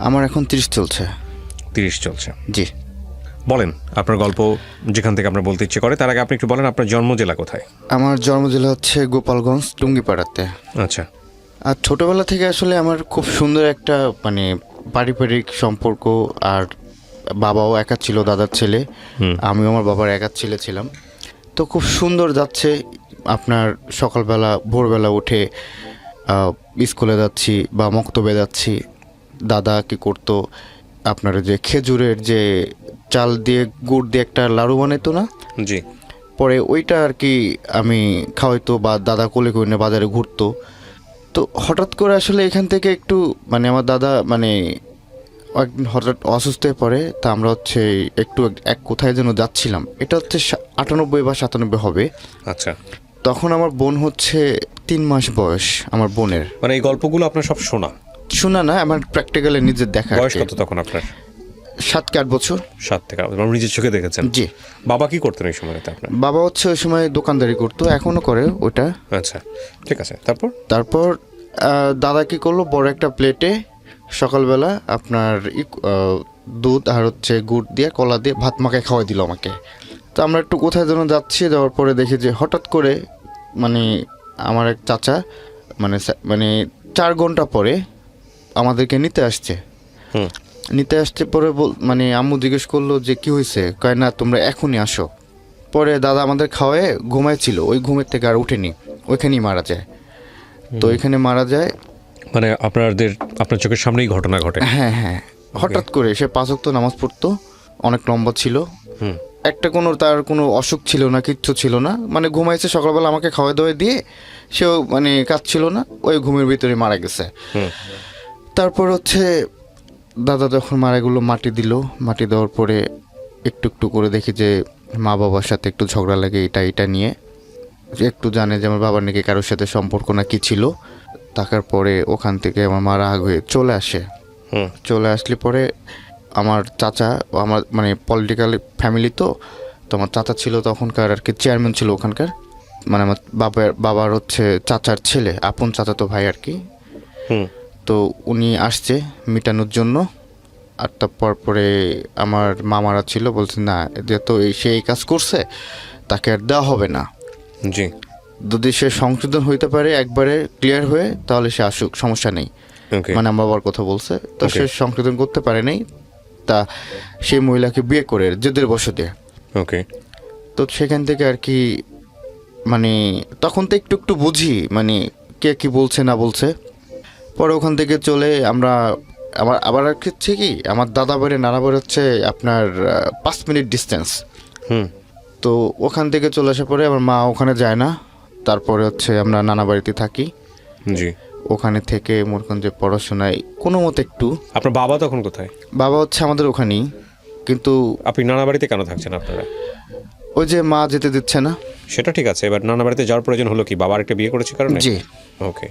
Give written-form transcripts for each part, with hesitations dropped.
আমার এখন 30 চলছে। 30 চলছে, জি। বলেন আপনার গল্প যেখান থেকে আপনার বলতে ইচ্ছে করে। তার আগে আপনি একটু বলেন আপনার জন্ম জেলা কোথায়? আমার জন্ম জেলা হচ্ছে গোপালগঞ্জ, টুঙ্গিপাড়াতে। আচ্ছা। আর ছোটোবেলা থেকে আসলে আমার খুব সুন্দর একটা মানে পারিবারিক সম্পর্ক। আর বাবাও একা ছিল, দাদার ছেলে, আমিও আমার বাবার একা ছেলে ছিলাম। তো খুব সুন্দর যাচ্ছে। আপনার সকালবেলা ভোরবেলা উঠে স্কুলে যাচ্ছি বা মক্তবে যাচ্ছি। দাদা কি করতো, আপনার যে খেজুরের যে চাল দিয়ে গুড় দিয়ে একটা লাড়ু বানাইতো না, জি। পরে ওইটা আর কি আমি খাওয়াইতো বা দাদা কোলে করে নিয়ে বাজারে ঘুরতো। তো হঠাৎ করে আসলে এখান থেকে একটু মানে আমার দাদা মানে একদিন হঠাৎ অসুস্থ হয়ে পড়ে। তা আমরা হচ্ছে একটু এক কোথায় যেন যাচ্ছিলাম, এটা হচ্ছে 98 বা 97 হবে। আচ্ছা। তখন আমার বোন হচ্ছে 3 মাস বয়স। আমার বোনের মানে এই গল্পগুলো আপনার সব শোনা না, আমার প্র্যাকটিক্যালি নিজের দেখা। বয়স কত তখন আপনার? 7 কি 8 বছর। 7 থেকে 8 বছর নিজের চোখে দেখেছেন? জি। বাবা কি করতেন এই সময়তে আপনার? বাবা হচ্ছে ওই সময় দোকানদারি করতো, এখনো করে ওটা। আচ্ছা, ঠিক আছে। তারপর দাদা কি করলো, বড় একটা প্লেটে সকালবেলা আপনার দুধ আর হচ্ছে গুড় দিয়ে কলা দিয়ে ভাত মাখায় খাওয়াই দিল আমাকে। তো আমরা একটু কোথায় যেন যাচ্ছি, যাওয়ার পরে দেখি যে হঠাৎ করে মানে আমার এক চাচা মানে মানে 4 ঘন্টা পরে আমাদেরকে নিতে আসছে। পরে মানে আম্মু জিজ্ঞেস করলো যে কি হয়েছে, কয় না তোমরা এখনই আসো। পরে দাদা আমাদের খাওয়ায় ঘুমাইছিল, ওই ঘুমের থেকে আর উঠেনি, ওইখানেই মারা যায়। তো এখানে মারা যায় মানে আপনার চোখের সামনেই ঘটনা ঘটে? হ্যাঁ হ্যাঁ, হঠাৎ করে। সে 5 ওয়াক্ত নামাজ পড়তো, অনেক লম্বা ছিল, একটা কোনো তার কোনো অসুখ ছিল না, কিচ্ছু ছিল না। মানে ঘুমাইছে, সকালবেলা আমাকে খাওয়া দাওয়া দিয়ে সেও মানে কাজ ছিল না, ওই ঘুমের ভিতরে মারা গেছে। তারপর হচ্ছে দাদা যখন মারাগুলো মাটি দিল, মাটি দেওয়ার পরে একটু একটু করে দেখি যে মা বাবার সাথে একটু ঝগড়া লাগে এটা নিয়ে। একটু জানে যে আমার বাবার নাকি কারোর সাথে সম্পর্ক না কি ছিল। থাকার পরে ওখান থেকে আমার মা রাগ হয়ে চলে আসে। চলে আসলে পরে আমার চাচা, আমার মানে পলিটিক্যাল ফ্যামিলি, তো আমার চাচা ছিল তখনকার আর কি চেয়ারম্যান ছিল ওখানকার, মানে আমার বাবার হচ্ছে চাচার ছেলে, আপন চাচা তো ভাই আর কি। তো উনি আসছে মিটানোর জন্য। আর তারপর পরে আমার মামারা ছিল, বলছে না যেহেতু সে এই কাজ করছে তাকে আর দেওয়া হবে না। জি। যদি সে সংশোধন হইতে পারে একবারে ক্লিয়ার হয়ে, তাহলে সে আসুক, সমস্যা নেই। মানে আমার বাবার কথা বলছে। তো সে সংশোধন করতে পারে নাই, তা সেই মহিলাকে বিয়ে করে জেদের বসতে। ওকে। তো সেখান থেকে আর কি মানে তখন তো একটু একটু বুঝি মানে কে কি বলছে না বলছে। পরে ওখান থেকে চলে আমরা আবার হচ্ছে কি আমার দাদা বাড়ি নানা বাড়ি হচ্ছে আপনার 5 মিনিট ডিস্টেন্স। তো ওখান থেকে চলে আসার পরে আমার মা ওখানে যায় না। তারপরে হচ্ছে আমরা নানা বাড়িতে থাকি। জি। ওখানে থেকে মোরগঞ্জে পড়াশোনায় কোনো মতে একটু। আপনার বাবা তখন কোথায়? বাবা হচ্ছে আমাদের ওখানেই। কিন্তু আপনি নানা বাড়িতে কেন থাকছেন আপনারা? ওই যে মা যেতে দিচ্ছে না। সেটা ঠিক আছে, এবার নানা বাড়িতে যাওয়ার প্রয়োজন হলো কি? বাবার একটা বিয়ে করেছে কারণে? জি। ওকে।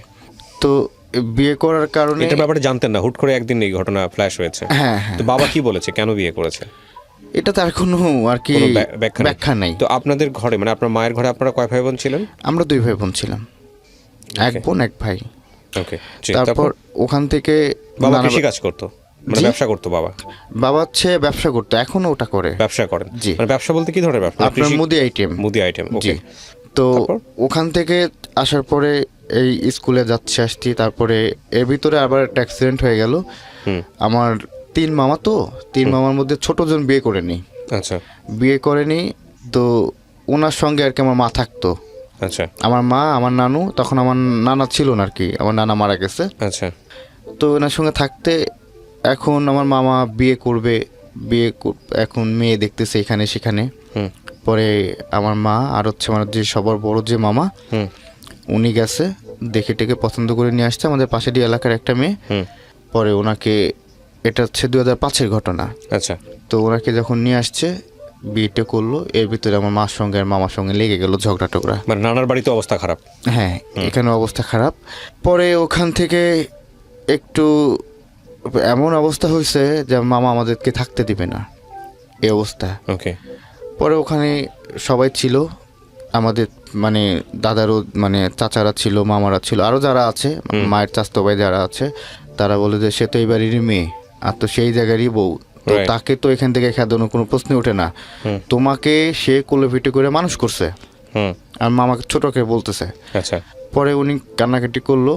তো বিয়ে করার কারণে এটা ব্যাপারে জানতেন না, হুট করে একদিন এই ঘটনা ফ্ল্যাশ হয়েছে। হ্যাঁ। তো বাবা কি বলেছে, কেন বিয়ে করেছে? এটা তার কোনো আর কি ব্যাখ্যা নাই। তো আপনাদের ঘরে মানে আপনার মায়ের ঘরে আপনারা কয় ভাই বোন ছিলেন? আমরা 2 ভাই বোন ছিলাম, এক বোন এক ভাই। ওকে। তারপর ওখান থেকে বাবা কৃষি কাজ করতো, মানে ব্যবসা করতো? বাবা হচ্ছে ব্যবসা করতো, এখনো ওটা করে। ব্যবসা করেন? জি। মানে ব্যবসা বলতে কি ধরনের ব্যবসা? আপনার মুদি আইটেম। ওকে। তো ওখান থেকে আসার পরে এই স্কুলে আসছি। তারপরে এর ভিতরে আবার একটা অ্যাক্সিডেন্ট হয়ে গেল। আমার 3 মামা, তো 3 মামার মধ্যে ছোটজন বিয়ে করেনি। আচ্ছা। বিয়ে করেনি, তো ওনার সঙ্গে আর কি আমার মা থাকতো। আচ্ছা। আমার মা, আমার নানু, তখন আমার নানা ছিল না আর কি, আমার নানা মারা গেছে। আচ্ছা। তো ওনার সঙ্গে থাকতে এখন আমার মামা বিয়ে করবে, এখন মেয়ে দেখতেছে এখানে সেখানে। পরে আমার মা আর হচ্ছে আমার যে সবার বড় যে মামা, উনি গেছে দেখে টেকে পছন্দ করে নিয়ে আসছে আমাদের পাশেরই এলাকার একটা মেয়ে। পরে ওনাকে, এটা হচ্ছে 2005-এর ঘটনা। আচ্ছা। তো ওনাকে যখন নিয়ে আসছে বিয়েটা করলো, এর ভিতরে আমার মার সঙ্গে আর মামার সঙ্গে লেগে গেল ঝগড়া টগড়া। মানে নানার বাড়িতে অবস্থা খারাপ? হ্যাঁ, এখানে অবস্থা খারাপ। পরে ওখান থেকে একটু এমন অবস্থা হয়েছে যে মামা আমাদেরকে থাকতে দিবে না, এই অবস্থা। ওকে। পরে ওখানে সবাই ছিল, আমাদের মানে দাদারও মানে চাচারা ছিল, মামারা ছিল, আরও যারা আছে মায়ের চাচাতো ভাই যারা আছে, তারা বলে যে সে তো এই বাড়ির মেয়ে, আর তো সেই জায়গারই বউ, তো Right. তাকে তো এখান থেকে খেদানোর কোনো প্রশ্ন ওঠে না। তোমাকে সে কোলে পিঠে করে মানুষ করছে, হুম আর মা আমাকে ছোটকে বলতেছে। আচ্ছা পরে উনি কান্নাকাটি করলো,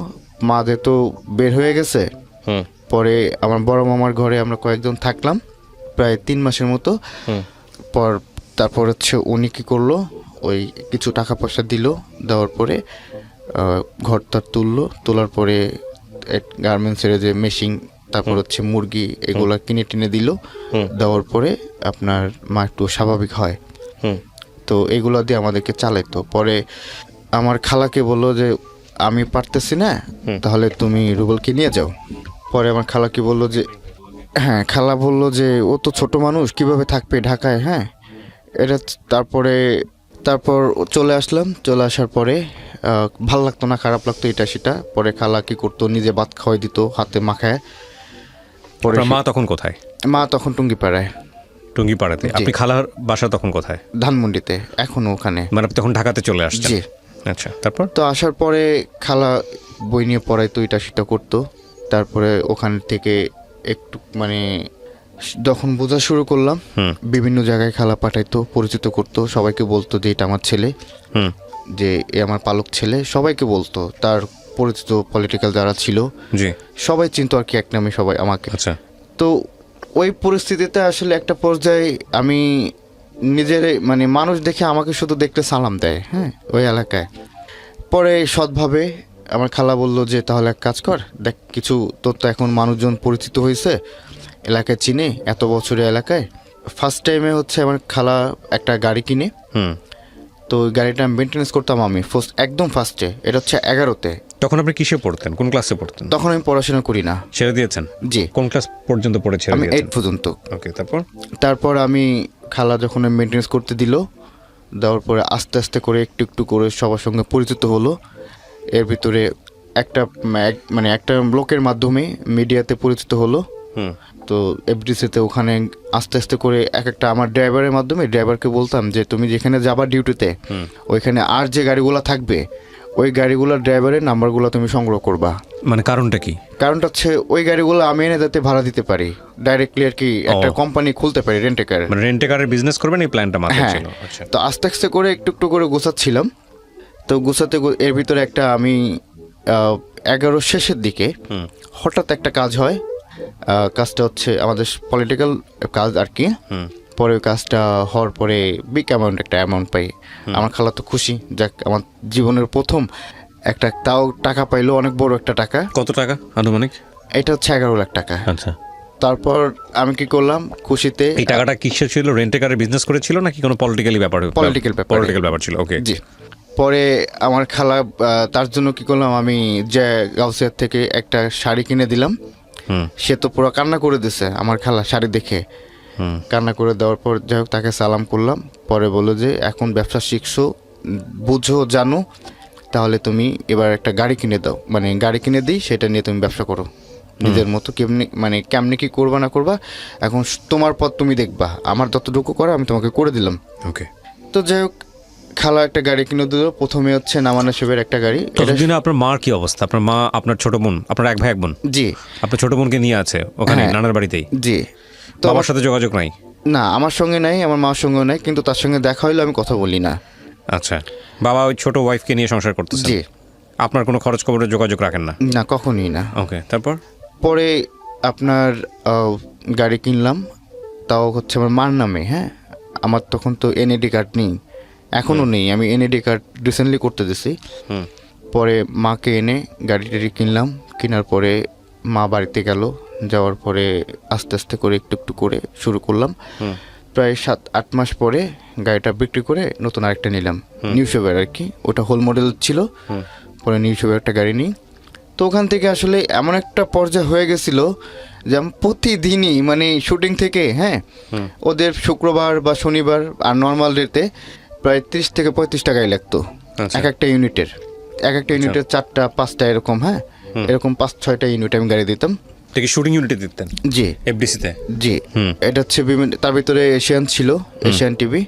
মা যেহেতু বের হয়ে গেছে। হুম পরে আমার বড় মামার ঘরে আমরা কয়েকজন থাকলাম প্রায় 3 মাসের মতো। হুম তারপর হচ্ছে উনি কী করলো, ওই কিছু টাকা পয়সা দিল, দেওয়ার পরে ঘরটা তোলার পরে গার্মেন্টসের যে মেশিন, তারপর হচ্ছে মুরগি, এগুলো কিনে টিনে দিল। দেওয়ার পরে আপনার মা একটু স্বাভাবিক হয়, হুম তো এগুলো দিয়ে আমাদেরকে চালাইতো। পরে আমার খালাকে বললো যে আমি পারতেছি না, তাহলে তুমি রুবেলকে নিয়ে যাও। পরে আমার খালা কি বললো যে হ্যাঁ, খালা বললো যে ও তো ছোট মানুষ, কিভাবে থাকবে ঢাকায়। হ্যাঁ, এটা তারপর চলে আসলাম। চলে আসার পরে ভাল লাগতো না, খারাপ লাগতো এটা সেটা। পরে খালা কি করতো, নিজে ভাত খাওয়াই দিত হাতে মাখায়। পরে আপনার মা তখন কোথায়? মা তখন টুঙ্গিপাড়ায়, টুঙ্গিপাড়াতে। আপনি খালার বাসা তখন কোথায়? ধানমন্ডিতে, এখনো ওখানে। মানে আপনি তখন ঢাকাতে চলে আসছেন? জি। আচ্ছা, তারপর? তো আসার পরে খালা বই নিয়ে পড়াইতো, এটা সেটা করতো। তারপরে ওখান থেকে একটু মানে যখন বোঝা শুরু করলাম, বিভিন্ন জায়গায় খালা পাঠাইতো, পরিচিত করতো, সবাইকে বলতো যে এটা আমার ছেলে, যে এ আমার পালক ছেলে, সবাইকে বলতো। তার পরিচিত পলিটিক্যাল যারা ছিল জি, সবাই চিনতো আর কি, এক নামে সবাই আমাকে। আচ্ছা। তো ওই পরিস্থিতিতে আসলে একটা পর্যায়ে আমি নিজের মানে মানুষ দেখে আমাকে শুধু দেখলে সালাম দেয়, হ্যাঁ, ওই এলাকায়। পরে সৎভাবে আমার খালা বললো যে তাহলে এক কাজ কর, দেখ কিছু তোর তো এখন মানুষজন পরিচিত হয়েছে, এলাকায় চিনে, এত বছরের এলাকায়। ফার্স্ট টাইমে হচ্ছে আমার খালা একটা গাড়ি কিনে, তো ওই গাড়িটা মেনটেন্যান্স করতাম আমি একদম ফার্স্টে। এটা হচ্ছে 11তে। তখন আপনি কিসে পড়তেন, কোন ক্লাসে পড়তেন? তখন আমি পড়াশোনা করি না। ছেড়ে দিয়েছেন? জি। কোন ক্লাস পর্যন্ত পড়ে ছেড়ে আমি দিয়েছেন? 8 পর্যন্ত। ওকে, তারপর? তারপর আমি খালা যখন মেনটেন্যান্স করতে দিল, দেওয়ার পরে আস্তে আস্তে করে একটু একটু করে সবার সঙ্গে পরিচিত হলো। এর ভিতরে একটা লোকের মাধ্যমে মিডিয়াতে পরিচিত হলো। তো এফডিসিতে ওখানে আস্তে আস্তে করে একটা আমার ড্রাইভারের মাধ্যমে ড্রাইভারকে বলতাম যে তুমি যেখানে যাবা ডিউটিতে, ওইখানে আর যে গাড়িগুলো থাকবে, ওই গাড়িগুলোর ড্রাইভারের নাম্বারগুলো তুমি সংগ্রহ করবা। মানে কারণটা কি? কারণটা হচ্ছে ওই গাড়িগুলো আমি এনে যাতে ভাড়া দিতে পারি, ডাইরেক্টলি আর কি একটা কোম্পানি খুলতে পারি, রেন্টে কার। মানে রেন্টে কারের বিজনেস করবেন, এই প্ল্যানটা মাথায় হ্যাঁ। ছিল? আচ্ছা। তো আস্তে আস্তে করে একটু একটু করে গোছাচ্ছিলাম। তো গোছাতে এর ভিতরে একটা আমি 11 শেষের দিকে হঠাৎ একটা কাজ হয়। কাজটা হচ্ছে আমাদের পলিটিক্যাল কাজ আর কি। পরে ওই কাজটা হওয়ার পরে বিগ একটা অ্যামাউন্ট পাই। আমার খালা তো খুশি, যাক আমার জীবনের প্রথম একটা, তাও টাকা পাইলো, অনেক বড় একটা টাকা। কত টাকা আনুমানিক? এটা হচ্ছে 11 লাখ টাকা। আচ্ছা। তারপর আমি কি করলাম খুশিতে, এই টাকাটা কিসের ছিল? রেন্টে কারের বিজনেস করেছিল নাকি কোনো পলিটিক্যালি ব্যাপার? পলিটিক্যাল ব্যাপার ছিল। ওকে, জি। পরে আমার খালা তার জন্য কি করলাম, আমি যে গাউসিয়ার থেকে একটা শাড়ি কিনে দিলাম। সে তো পুরো কান্না করে দিছে আমার খালা, শাড়ি দেখে কান্না করে দেওয়ার পর যাই হোক তাকে সালাম করলাম। পরে বললো যে এখন ব্যবসা শিখছো, বুঝো, জানো, তাহলে তুমি এবার একটা গাড়ি কিনে দাও, মানে গাড়ি কিনে দিই, সেটা নিয়ে তুমি ব্যবসা করো নিজের মতো। কেমনি কি করবা না করবা এখন তোমার পথ তুমি দেখবা, আমার যতটুকু করা আমি তোমাকে করে দিলাম। ওকে। তো যাই হোক খালা একটা গাড়ি কিনে দিল। প্রথমে হচ্ছে নামানা শেবের একটা গাড়ি। ততদিনে আপনার মার কি অবস্থা? আপনার মা, আপনার ছোট বোন, আপনার এক ভাই এক বোন? জি। আপনার ছোট বোনকে নিয়ে আছে ওখানে নানার বাড়িতেই? জি। তো আমার সাথে যোগাযোগ নাই? না, আমার সঙ্গে নাই, আমার মার সঙ্গেও নাই, কিন্তু তার সঙ্গে দেখা হইলে আমি কথা বলি না। আচ্ছা, বাবা ওই ছোট ওয়াইফকে নিয়ে সংসার করতেছে? জি। আপনার কোনো খরচ খবরের যোগাযোগ রাখেন না? না, কখনই না। ওকে, তারপর? পরে আপনার গাড়ি কিনলাম, তাও হচ্ছে আমার মার নামে। হ্যাঁ, আমার তখন তো এনএডি কার্ড নেই, এখনও নেই। আমি এনএডি কার্ড রিসেন্টলি করতে দিছি। পরে মাকে এনে গাড়ি টাড়ি কিনলাম। কেনার পরে মা বাড়িতে গেল, যাওয়ার পরে আস্তে আস্তে করে একটু একটু করে শুরু করলাম। প্রায় 7-8 মাস পরে গাড়িটা বিক্রি করে নতুন আরেকটা নিলাম, নিউ শেভার আর কি। ওটা হোল মডেল ছিল। পরে নিউ শেভার একটা গাড়ি নিই। তো ওখান থেকে আসলে এমন একটা পর্যায়ে হয়ে গেছিল যে আমি প্রতিদিনই মানে শুটিং থেকে, হ্যাঁ, ওদের শুক্রবার বা শনিবার আর নর্মাল ডেতে প্রায় 30 থেকে 35 টাকাই লাগতো এক একটা ইউনিটের। 4টা 5টা এরকম, হ্যাঁ, এরকম 5-6টা ইউনিট আমি গাড়ি দিতাম। থেকে শুটিং ইউনিটে দিতেন? জি। এফডিসিতে? জি। এটা হচ্ছে তার ভিতরে এশিয়ান ছিল, এশিয়ান টিভি।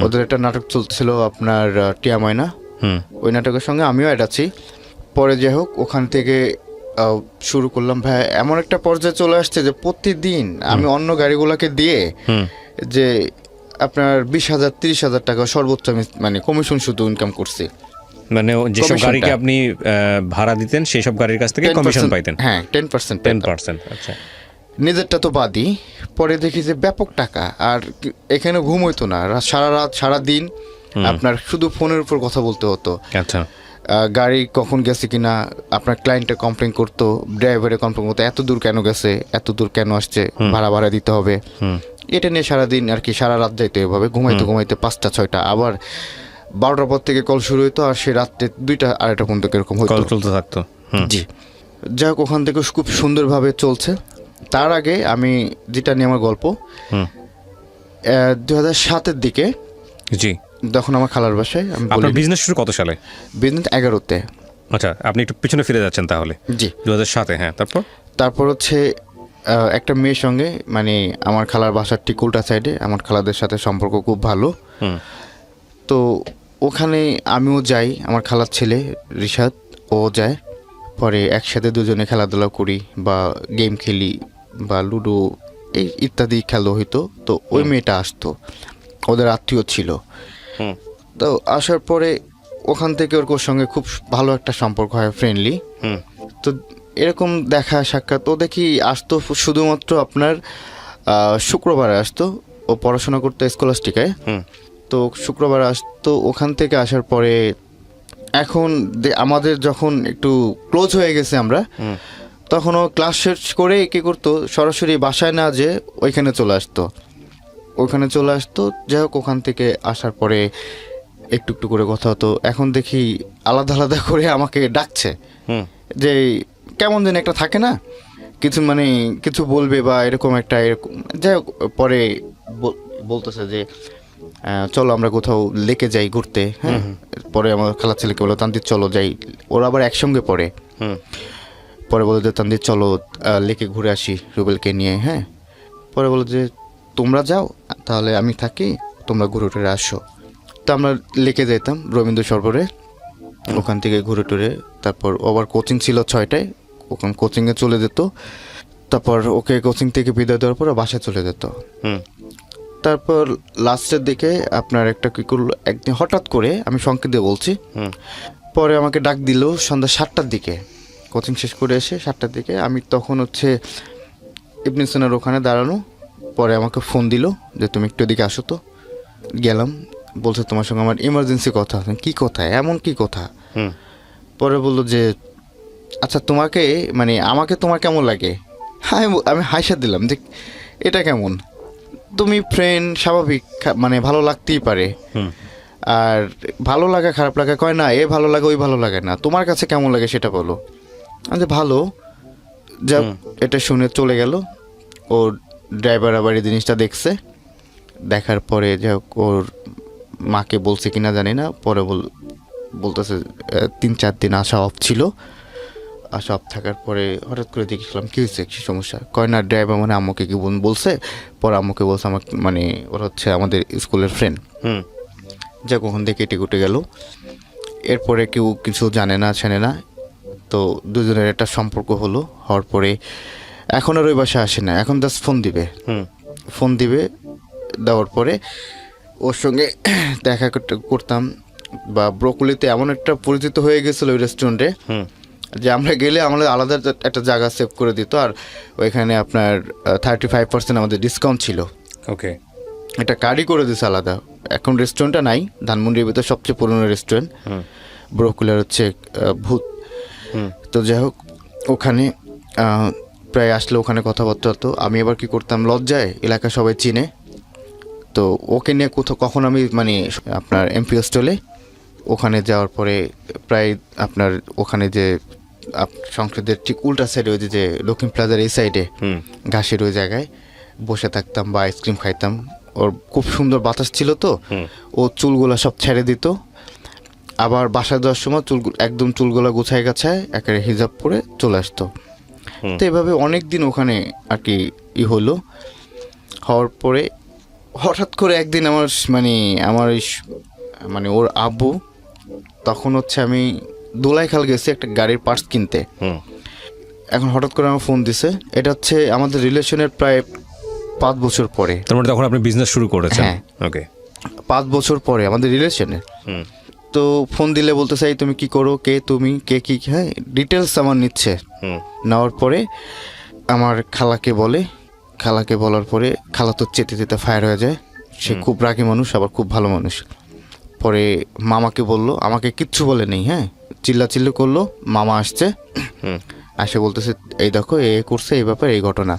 ওদের একটা নাটক চলছিল আপনার টিয়া ময়না, ওই নাটকের সঙ্গে আমিও অ্যাড আছি। পরে যাই হোক ওখান থেকে শুরু করলাম ভাই, এমন একটা পর্যায়ে চলে আসছে যে প্রতিদিন আমি অন্য গাড়িগুলোকে দিয়ে যে আপনার 20,000 30,000 টাকা সর্বোচ্চ আমি মানে কমিশন শুধু ইনকাম করছি। মানে যেসব Commission গাড়িকে টা। আপনি ভাড়া দিতেন সেই সব গাড়ির কাছ থেকে 10% কমিশন পাইতেন? হ্যাঁ 10%। 10%। আচ্ছা। নিজেরটা তো বাদই, পরে দেখি যে ব্যাপক টাকা। আর এখানে ঘুম হইতো না, সারা রাত সারা দিন আপনার শুধু ফোনের উপর কথা বলতে হতো। আচ্ছা। গাড়ি কখন গেছে কিনা আপনার ক্লায়েন্টে কমপ্লেন করতো, ড্রাইভারে কমপ্লেন করতো, এত দূর কেন গেছে, এত দূর কেন আসছে, ভাড়া দিতে হবে। এটা নিয়ে সারাদিন আর কি, সারা রাত যাইতো এভাবে, ঘুমাইতে 5টা 6টা, আবার 12টার পর থেকে কল শুরু হইতো, আর সে রাত্রে 2টা 2:30 পর্যন্ত এরকম হইতো। কল চলতে থাকতো। জি, যাই হোক ওখান থেকে খুব সুন্দরভাবে চলছে। তার আগে আমি যেটা নিয়ে আমার গল্প, 2007-এর দিকে জি। তখন আমার খালার বাসায় আমি আপনার বিজনেস শুরু কত সালে? বিজনেস 11-তে। আচ্ছা, আপনি একটু পিছনে ফিরে যাচ্ছেন তাহলে। জি, 2007-এ। হ্যাঁ, তারপর হচ্ছে একটা মেয়ের সঙ্গে, মানে আমার খালার বাসার ঠিক উল্টা সাইডে, আমার খালাদের সাথে সম্পর্ক খুব ভালো। তো ওখানে আমিও যাই, আমার খালার ছেলে রিশাদ ও যায়, পরে একসাথে দুজনে খেলাধুলা করি বা গেম খেলি বা লুডো এই ইত্যাদি খেলা হইতো। তো ওই মেয়েটা আসতো, ওদের আত্মীয় ছিল। তো আসার পরে ওখান থেকে ওর সঙ্গে খুব ভালো একটা সম্পর্ক হয়, ফ্রেন্ডলি। তো এরকম দেখা সাক্ষাৎ, ও দেখি আসতো শুধুমাত্র আপনার শুক্রবারে আসতো, ও পড়াশোনা করতো স্কলাস্টিকায়। তো শুক্রবার আসতো, ওখান থেকে আসার পরে এখন আমাদের যখন একটু ক্লোজ হয়ে গেছে আমরা, তখন ও ক্লাস শেষ করে কী করতো, সরাসরি বাসায় না যে ওইখানে চলে আসতো। যাই হোক ওখান থেকে আসার পরে একটু একটু করে কথা হতো। এখন দেখি আলাদা আলাদা করে আমাকে ডাকছে, যে কেমন যেন একটা থাকে না, কিছু মানে কিছু বলবে বা এরকম একটা এরকম। যাই হোক পরে বলতেছে যে চলো আমরা কোথাও লেকে যাই ঘুরতে। হ্যাঁ, পরে আমার খালার ছেলেকে বলো তানজিৎ চলো যাই, ওরা আবার একসঙ্গে পড়ে। পরে বলে যে তানজিৎ চলো লেকে ঘুরে আসি রুবেলকে নিয়ে। হ্যাঁ, পরে বলো যে তোমরা যাও তাহলে আমি থাকি, তোমরা ঘুরে টুরে আসো। তো আমরা লেকে যেতাম রবীন্দ্র সরোবরে, ওখান থেকে ঘুরে টুরে, তারপর আবার কোচিং ছিল 6টায়, ওখানে কোচিংয়ে চলে যেত। তারপর ওকে কোচিং থেকে বিদায় দেওয়ার পর বাসায় চলে যেত। তারপর লাস্টের দিকে আপনার একটা কী করলো, একদিন হঠাৎ করে, আমি সংকেত দিয়ে বলছি, পরে আমাকে ডাক দিল সন্ধ্যা 7টার দিকে, কোচিং শেষ করে এসে 7টার দিকে। আমি তখন হচ্ছে ইবনে সিনার ওখানে দাঁড়ানো। পরে আমাকে ফোন দিল যে তুমি একটু এদিকে আসো। তো গেলাম, বলছে তোমার সঙ্গে আমার ইমার্জেন্সি কথা। কি কথা, এমন কি কথা? পরে বললো যে আচ্ছা তোমাকে মানে আমাকে তোমার কেমন লাগে? আমি হাসা দিলাম যে এটা কেমন, তুমি ফ্রেন্ড, স্বাভাবিক, মানে ভালো লাগতেই পারে। আর ভালো লাগা খারাপ লাগা কয় না, এ ভালো লাগে ওই ভালো লাগে না, তোমার কাছে কেমন লাগে সেটা বলো। আমি ভালো। যা এটা শুনে চলে গেল। ওর ড্রাইভার আবার এই জিনিসটা দেখছে, দেখার পরে যা ওর মাকে বলছে কিনা জানি না, পরে বলতেছে 3-4 দিন আসা অফ ছিল। আসা অফ থাকার পরে হঠাৎ করে দেখেছিলাম কী হয়েছে, কী সমস্যা, কয় না ড্রাইভার মানে আম্মুকে কি বলছে। পরে আম্মুকে বলছে আমার মানে ওরা হচ্ছে আমাদের স্কুলের ফ্রেন্ড। যাক ওখান থেকে কেটে কুটে গেল। এরপরে কেউ কিছু জানে না ছেনে না, তো দুজনের একটা সম্পর্ক হলো। হওয়ার পরে এখন আর ওই বাসায় আসে না, এখন জাস্ট ফোন দিবে, দেওয়ার পরে ওর সঙ্গে দেখা করতাম। বা ব্রকুলিতে এমন একটা পরিচিত হয়ে গেছিলো ওই রেস্টুরেন্টে, যে আমরা গেলে আমাদের আলাদা একটা জায়গা সেভ করে দিত, আর ওইখানে আপনার 35% আমাদের ডিসকাউন্ট ছিল। ওকে, একটা কার্ডই করে দিছে আলাদা। এখন রেস্টুরেন্টটা নাই, ধানমন্ডির ভিতরে সবচেয়ে পুরনো রেস্টুরেন্ট ব্রকুলার হচ্ছে ভূত। তো যাই হোক ওখানে প্রায় আসলে ওখানে কথাবার্তা হতো। আমি আবার কি করতাম, লজ্জায়, এলাকা সবাই চিনে, তো ওকে নিয়ে কখন আমি মানে আপনার এমপি হোস্টেলে ওখানে যাওয়ার পরে প্রায় আপনার ওখানে যে সংসদের ঠিক উল্টা সাইডে, ওই যে দক্ষিণ প্লাজার এই সাইডে ঘাসের ওই জায়গায় বসে থাকতাম বা আইসক্রিম খাইতাম। ওর খুব সুন্দর বাতাস ছিল, তো ও চুলগুলো সব ছেড়ে দিত। আবার বাসায় যাওয়ার সময় একদম চুলগুলো গুছায় গাছায় একেবারে হিজাব পরে চলে আসতো। তো এভাবে অনেক দিন ওখানে আর কি হওয়ার পরে হঠাৎ করে একদিন আমার মানে ওর আব্বু, তখন হচ্ছে আমি দোলাইখাল গেছি একটা গাড়ির পার্টস কিনতে। এখন হঠাৎ করে আমার ফোন দিছে, এটা হচ্ছে আমাদের রিলেশনের প্রায় 5 বছর পরে। তার মানে তখন আপনি বিজনেস শুরু করেছেন? হ্যাঁ। ওকে। 5 বছর পরে আমাদের রিলেশনের। হুম তো ফোন দিলে বলতেছে এই তুমি কি করো, কে তুমি, কে কি, হ্যাঁ ডিটেলস আমার নিচ্ছে। হুম নেওয়ার পরে আমার খালাকে বলে, খালাকে বলার পরে খালা তো চেতে চেতে ফায়ার হয়ে যায়। সে খুব রাগী মানুষ, আবার খুব ভালো মানুষ। পরে মামাকে বললো, আমাকে কিচ্ছু বলে নেই, হ্যাঁ চিল্লাচিল্লি করলো। মামা আসছে, হুম আসে বলতেছে এই দেখো এ করছে, এই ব্যাপার, এই ঘটনা।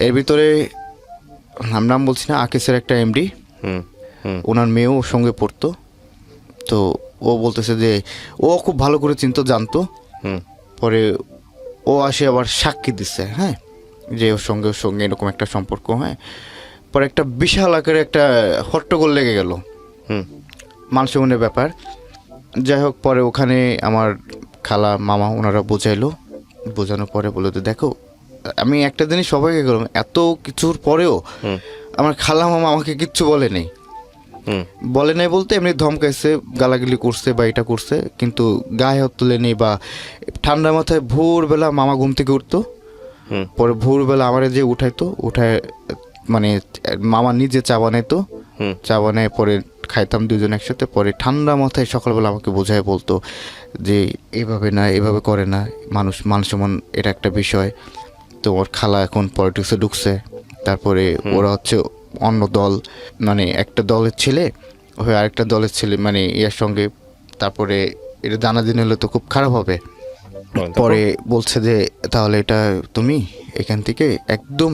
এর ভিতরে নাম বলছি না, আকিসের একটা এমডি, হুম হুম ওনার মেয়েও ওর সঙ্গে পড়তো। তো ও বলতেছে যে ও খুব ভালো করে চিনতো, জানতো। হুম পরে ও আসে আবার সাক্ষী দিচ্ছে, হ্যাঁ যে ওর সঙ্গে এরকম একটা সম্পর্ক। হ্যাঁ পরে একটা বিশাল আকারে একটা হট্টগোল লেগে গেল, হুম মানসম্মানের ব্যাপার। যাই হোক, পরে ওখানে আমার খালা মামা ওনারা বোঝাইলো, বোঝানোর পরে বলে তো দেখো, আমি একটা জিনিস সবাইকে গেলাম, এত কিছুর পরেও হুম আমার খালা মামা আমাকে কিচ্ছু বলে নেই। হুম বলে নাই বলতে এমনি ধমকাইছে, গালাগালি করছে বা এটা করছে, কিন্তু গায়ে হাত তুলে নেই। বা ঠান্ডা মাথায় ভোরবেলা মামা ঘুম থেকে উঠতো, হুম পরে ভোরবেলা আমারে যে উঠাইতো, উঠায় মানে মামা নিজে চা বানাইতো, হুম চা বানায় পরে খাইতাম দুজন একসাথে। পরে ঠান্ডা মাথায় সকালবেলা আমাকে বোঝায় বলতো যে এইভাবে না, এভাবে করে না, মানুষ মান সম্মান এটা একটা বিষয়। তো ওর খালা এখন পলিটিক্সে ঢুকছে, তারপরে ওরা হচ্ছে অন্য দল, মানে একটা দলের ছেলে হয়ে আরেকটা দলের ছেলে, মানে এর সঙ্গে। তারপরে এটা জানাজানি হলে তো খুব খারাপ হবে। পরে বলছে যে তাহলে এটা তুমি এখান থেকে একদম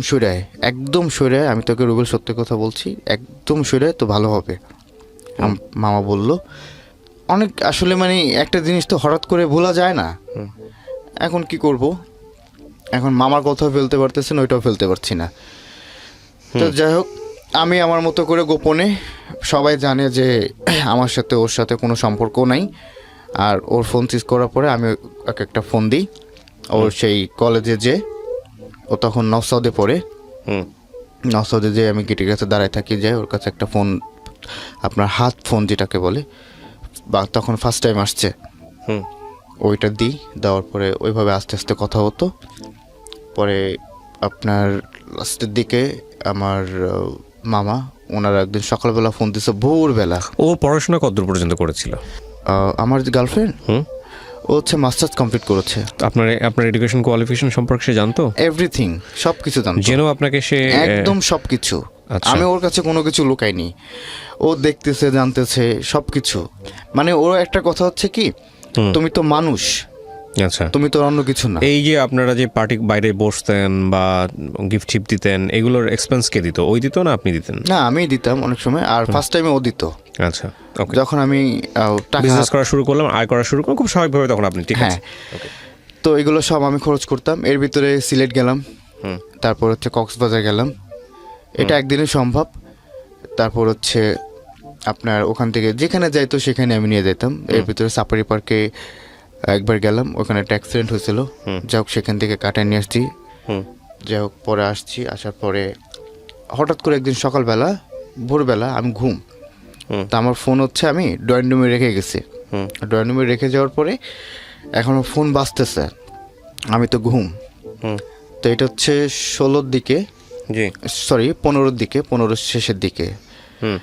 সরে, আমি তোকে রুবেল সত্যি কথা বলছি, একদম সরে তো ভালো হবে। মামা বলল অনেক, আসলে মানে একটা জিনিস তো হঠাৎ করে ভোলা যায় না। এখন কি করব, এখন মামার কথাও ফেলতে পারতেছেন, ওইটাও ফেলতে পারছি না। তো যাই হোক, আমি আমার মতো করে গোপনে, সবাই জানে যে আমার সাথে ওর সাথে কোনো সম্পর্ক নাই। আর ওর ফোন সিজ করার পরে আমি ওকে একটা ফোন দিই, ওর সেই কলেজে যে, ও তখন নওসাদে পড়ে, হুম নওসাদে যে আমি গেটের কাছে দাঁড়ায় থাকি, যাই ওর কাছে একটা ফোন, আপনার হাত ফোন যেটাকে বলে, বা তখন ফার্স্ট টাইম আসছে, হুম ওইটা দিই। দেওয়ার পরে ওইভাবে আস্তে আস্তে কথা হতো। পরে আপনার লাস্টের দিকে আমার মামা ওনারা একদিন সকালবেলা ফোন দিচ্ছে, ভোরবেলা। ও পড়াশোনা কতদূর পর্যন্ত করেছিল? আমার যে গার্লফ্রেন্ড, হুম ও হচ্ছে মাস্টার্স কমপ্লিট করেছে। আপনার এডুকেশন কোয়ালিফিকেশন সম্পর্কে সে জানতো? এভরিথিং, সব কিছু জানতো, জেনেও আপনাকে সে একদম সব কিছু। আচ্ছা। আমি ওর কাছে কোনো কিছু লুকাইনি, ও দেখতেছে, জানতেছে সব কিছু। মানে ওর একটা কথা হচ্ছে কি, তুমি তো মানুষ, আচ্ছা, তুমি তো অন্য কিছু না। এই যে আপনারা যে পার্টি বাইরে বসতেন বা গিফট টিপ দিতেন, এগুলোর এক্সপেন্স কে দিত? ওই দিত না আপনি দিতেন? না, আমিই দিতাম অনেক সময়, আর ফার্স্ট টাইমে ও দিত। আচ্ছা, ওকে। যখন আমি টাকা, বিজনেস করা শুরু করলাম, আয় করা শুরু করলাম, খুব স্বাভাবিকভাবে তখন আপনি, ঠিক হ্যাঁ, আছে, ওকে। তো এগুলো সব আমি খরচ করতাম। এর ভিতরে সিলেট গেলাম, হুম তারপর হচ্ছে কক্সবাজার গেলাম, এটা একদিনে সম্ভব। তারপর হচ্ছে আপনার ওখান থেকে যেখানে যাইতো সেখানে আমি নিয়ে যেতাম। এর ভিতরে সাফারি পার্কে একবার গেলাম, ওখানে একটা অ্যাক্সিডেন্ট হয়েছিল, যাই হোক সেখান থেকে কাটায় নিয়ে আসছি। হুম যাই হোক পরে আসছি, আসার পরে হঠাৎ করে একদিন সকালবেলা ভোরবেলা আমি ঘুম, তা আমার ফোন হচ্ছে আমি ড্রয়িং রুমে রেখে গেছি। ড্রয়িং রুমে রেখে যাওয়ার পরে এখনও ফোন বাজতেছে, আমি তো ঘুম। তো এটা হচ্ছে 16-র দিকে, জি, সরি 15-র দিকে, 15-র শেষের দিকে। হুম